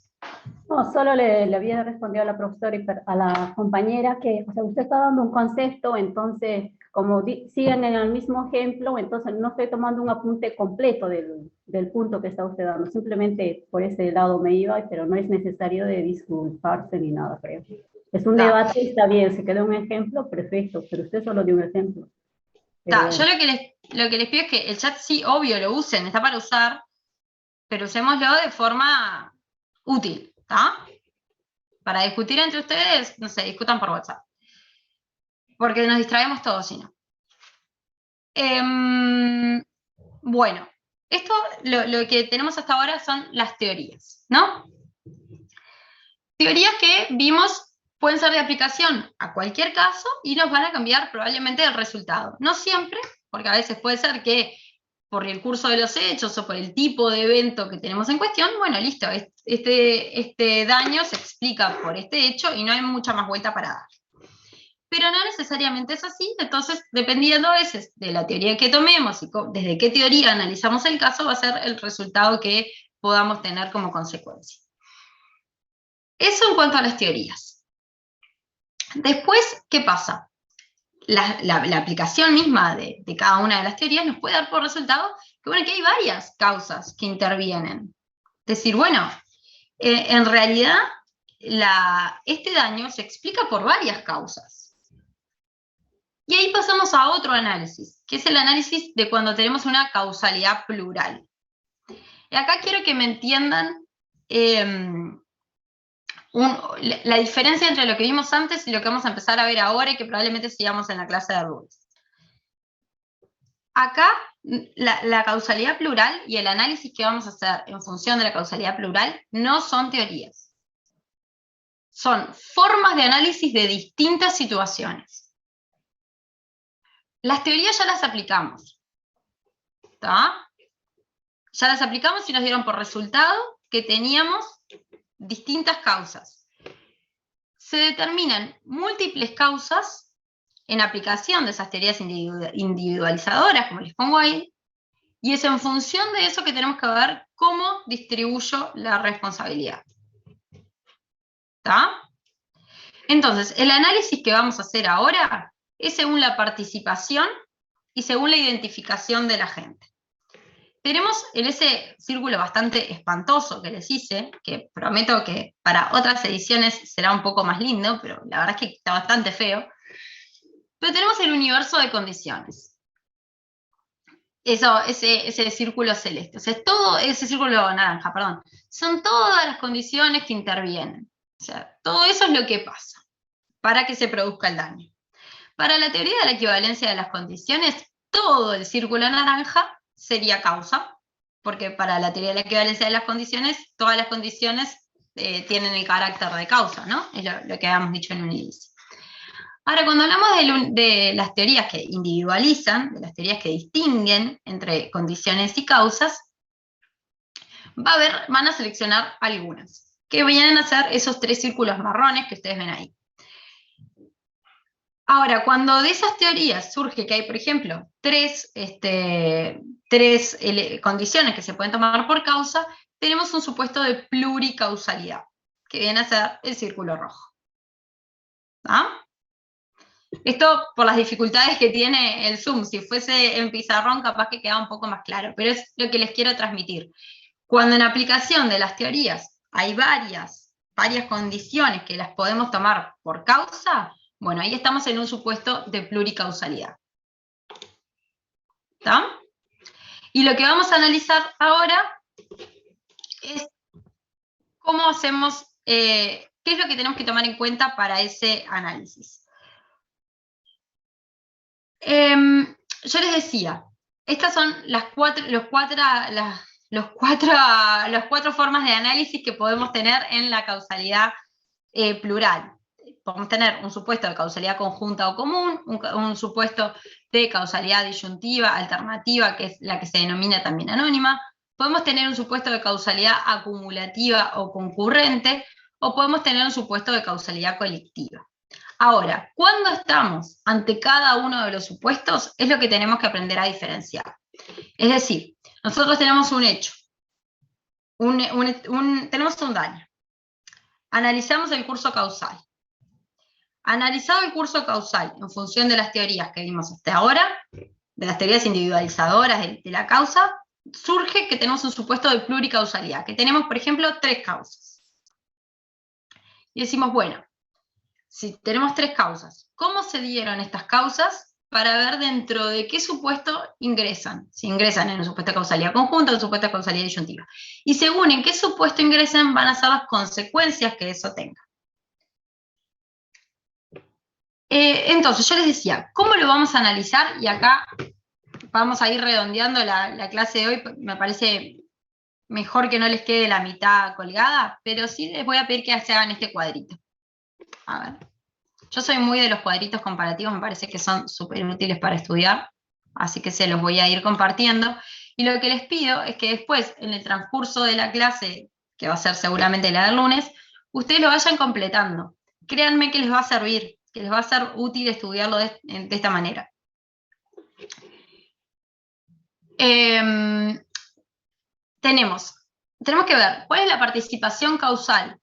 No, solo le había respondido a la profesora y a la compañera que, o sea, usted está dando un concepto, entonces, como siguen en el mismo ejemplo, entonces no estoy tomando un apunte completo del punto que está usted dando, simplemente por ese lado me iba, pero no es necesario de disculparse ni nada, creo. Es un debate, está bien, se queda un ejemplo, perfecto, pero usted solo dio un ejemplo. Pero Yo lo que les pido es que el chat sí, obvio, lo usen, está para usar, pero usémoslo de forma útil, ¿está? Para discutir entre ustedes, no sé, discutan por WhatsApp. Porque nos distraemos todos, si no. Bueno, esto, lo que tenemos hasta ahora son las teorías, ¿no? Teorías que vimos pueden ser de aplicación a cualquier caso y nos van a cambiar probablemente el resultado. No siempre, porque a veces puede ser que por el curso de los hechos o por el tipo de evento que tenemos en cuestión, bueno, listo, este daño se explica por este hecho y no hay mucha más vuelta para dar. Pero no necesariamente es así, entonces dependiendo a veces de la teoría que tomemos y desde qué teoría analizamos el caso, va a ser el resultado que podamos tener como consecuencia. Eso en cuanto a las teorías. Después, ¿qué pasa? La aplicación misma de cada una de las teorías nos puede dar por resultado que, bueno, que hay varias causas que intervienen. Es decir, bueno, en realidad este daño se explica por varias causas. Y ahí pasamos a otro análisis, que es el análisis de cuando tenemos una causalidad plural. Y acá quiero que me entiendan la diferencia entre lo que vimos antes y lo que vamos a empezar a ver ahora y que probablemente sigamos en la clase de Rules. Acá, la causalidad plural y el análisis que vamos a hacer en función de la causalidad plural no son teorías. Son formas de análisis de distintas situaciones. Las teorías ya las aplicamos. ¿Está? Ya las aplicamos y nos dieron por resultado que teníamos distintas causas. Se determinan múltiples causas en aplicación de esas teorías individualizadoras, como les pongo ahí, y es en función de eso que tenemos que ver cómo distribuyo la responsabilidad. ¿Está? Entonces, el análisis que vamos a hacer ahora es según la participación y según la identificación de la gente. Tenemos en ese círculo bastante espantoso que les hice, que prometo que para otras ediciones será un poco más lindo, pero la verdad es que está bastante feo. Pero tenemos el universo de condiciones. Ese círculo celeste, o sea, todo ese círculo naranja, perdón, son todas las condiciones que intervienen. O sea, todo eso es lo que pasa para que se produzca el daño. Para la teoría de la equivalencia de las condiciones, todo el círculo naranja sería causa, porque para la teoría de la equivalencia de las condiciones, todas las condiciones tienen el carácter de causa, ¿no? Es lo que habíamos dicho en un inicio. Ahora, cuando hablamos de las teorías que individualizan, de las teorías que distinguen entre condiciones y causas, van a seleccionar algunas, que vienen a ser esos tres círculos marrones que ustedes ven ahí. Ahora, cuando de esas teorías surge que hay, por ejemplo, tres condiciones que se pueden tomar por causa, tenemos un supuesto de pluricausalidad, que viene a ser el círculo rojo. ¿Ah? Esto por las dificultades que tiene el Zoom. Si fuese en pizarrón, capaz que queda un poco más claro, pero es lo que les quiero transmitir. Cuando en aplicación de las teorías hay varias condiciones que las podemos tomar por causa, bueno, ahí estamos en un supuesto de pluricausalidad. ¿Está? Y lo que vamos a analizar ahora es cómo hacemos, qué es lo que tenemos que tomar en cuenta para ese análisis. Yo les decía, estas son las cuatro formas de análisis que podemos tener en la causalidad plural. Podemos tener un supuesto de causalidad conjunta o común, un supuesto de causalidad disyuntiva, alternativa, que es la que se denomina también anónima. Podemos tener un supuesto de causalidad acumulativa o concurrente, o podemos tener un supuesto de causalidad colectiva. Ahora, cuando estamos ante cada uno de los supuestos, es lo que tenemos que aprender a diferenciar. Es decir, nosotros tenemos un hecho, tenemos un daño. Analizamos el curso causal. Analizado el curso causal en función de las teorías que vimos hasta ahora, de las teorías individualizadoras de la causa, surge que tenemos un supuesto de pluricausalidad, que tenemos, por ejemplo, tres causas. Y decimos, bueno, si tenemos 3 causas, ¿cómo se dieron estas causas para ver dentro de qué supuesto ingresan? Si ingresan en un supuesto de causalidad conjunta o un supuesto de causalidad disyuntiva. Y según en qué supuesto ingresen, van a ser las consecuencias que eso tenga. Entonces, yo les decía, ¿cómo lo vamos a analizar? Y acá vamos a ir redondeando la clase de hoy, me parece mejor que no les quede la mitad colgada, pero sí les voy a pedir que se hagan este cuadrito. A ver, yo soy muy de los cuadritos comparativos, me parece que son súper útiles para estudiar, así que se los voy a ir compartiendo. Y lo que les pido es que después, en el transcurso de la clase, que va a ser seguramente la del lunes, ustedes lo vayan completando. Créanme que les va a servir, que les va a ser útil estudiarlo de esta manera. Tenemos que ver cuál es la participación causal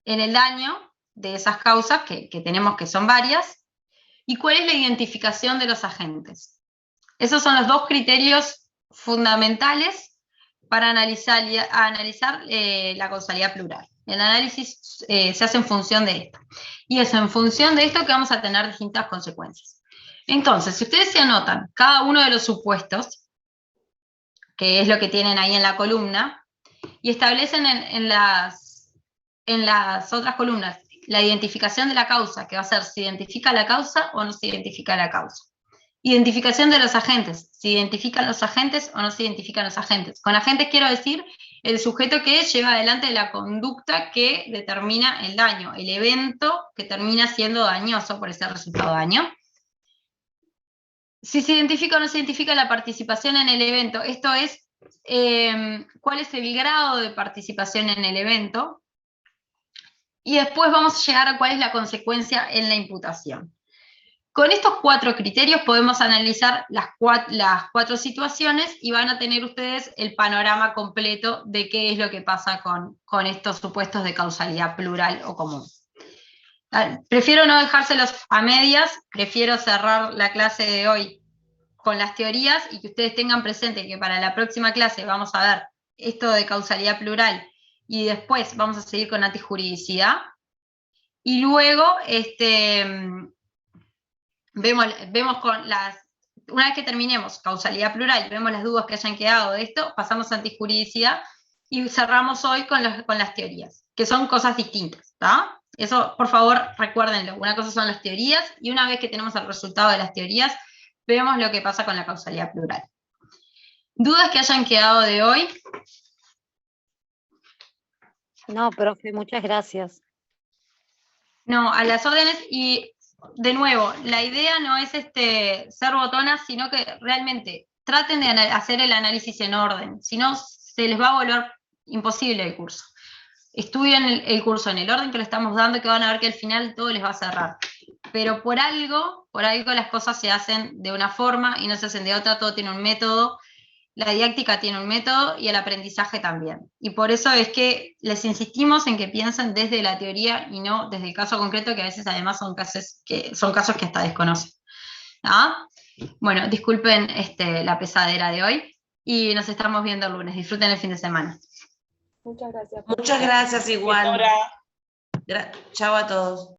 en el daño de esas causas, que tenemos que son varias, y cuál es la identificación de los agentes. Esos son los 2 criterios fundamentales para analizar la causalidad plural. El análisis se hace en función de esto. Y es en función de esto que vamos a tener distintas consecuencias. Entonces, si ustedes se anotan cada uno de los supuestos, que es lo que tienen ahí en la columna, y establecen en las otras columnas la identificación de la causa, que va a ser si identifica la causa o no se identifica la causa. Identificación de los agentes, si identifican los agentes o no se identifican los agentes. Con agentes quiero decir el sujeto que lleva adelante la conducta que determina el daño, el evento que termina siendo dañoso por ese resultado de daño. Si se identifica o no se identifica la participación en el evento, esto es cuál es el grado de participación en el evento, y después vamos a llegar a cuál es la consecuencia en la imputación. Con estos 4 criterios podemos analizar las 4 situaciones y van a tener ustedes el panorama completo de qué es lo que pasa con estos supuestos de causalidad plural o común. Prefiero no dejárselos a medias, prefiero cerrar la clase de hoy con las teorías y que ustedes tengan presente que para la próxima clase vamos a ver esto de causalidad plural y después vamos a seguir con antijuridicidad. Y luego vemos con una vez que terminemos causalidad plural, vemos las dudas que hayan quedado de esto, pasamos a antijuridicidad y cerramos hoy con las teorías, que son cosas distintas, ¿está? Eso, por favor, recuérdenlo. Una cosa son las teorías, y una vez que tenemos el resultado de las teorías, vemos lo que pasa con la causalidad plural. ¿Dudas que hayan quedado de hoy? No, profe, muchas gracias. No, a las órdenes, y de nuevo, la idea no es ser botonas, sino que realmente traten de hacer el análisis en orden, si no se les va a volver imposible el curso. Estudien el curso en el orden que lo estamos dando, que van a ver que al final todo les va a cerrar. Pero por algo las cosas se hacen de una forma y no se hacen de otra, todo tiene un método, la didáctica tiene un método y el aprendizaje también. Y por eso es que les insistimos en que piensen desde la teoría y no desde el caso concreto, que a veces además son casos que hasta desconocen. ¿Ah? Bueno, disculpen la pesadera de hoy y nos estamos viendo el lunes. Disfruten el fin de semana. Muchas gracias. Muchas gracias igual. Chao a todos.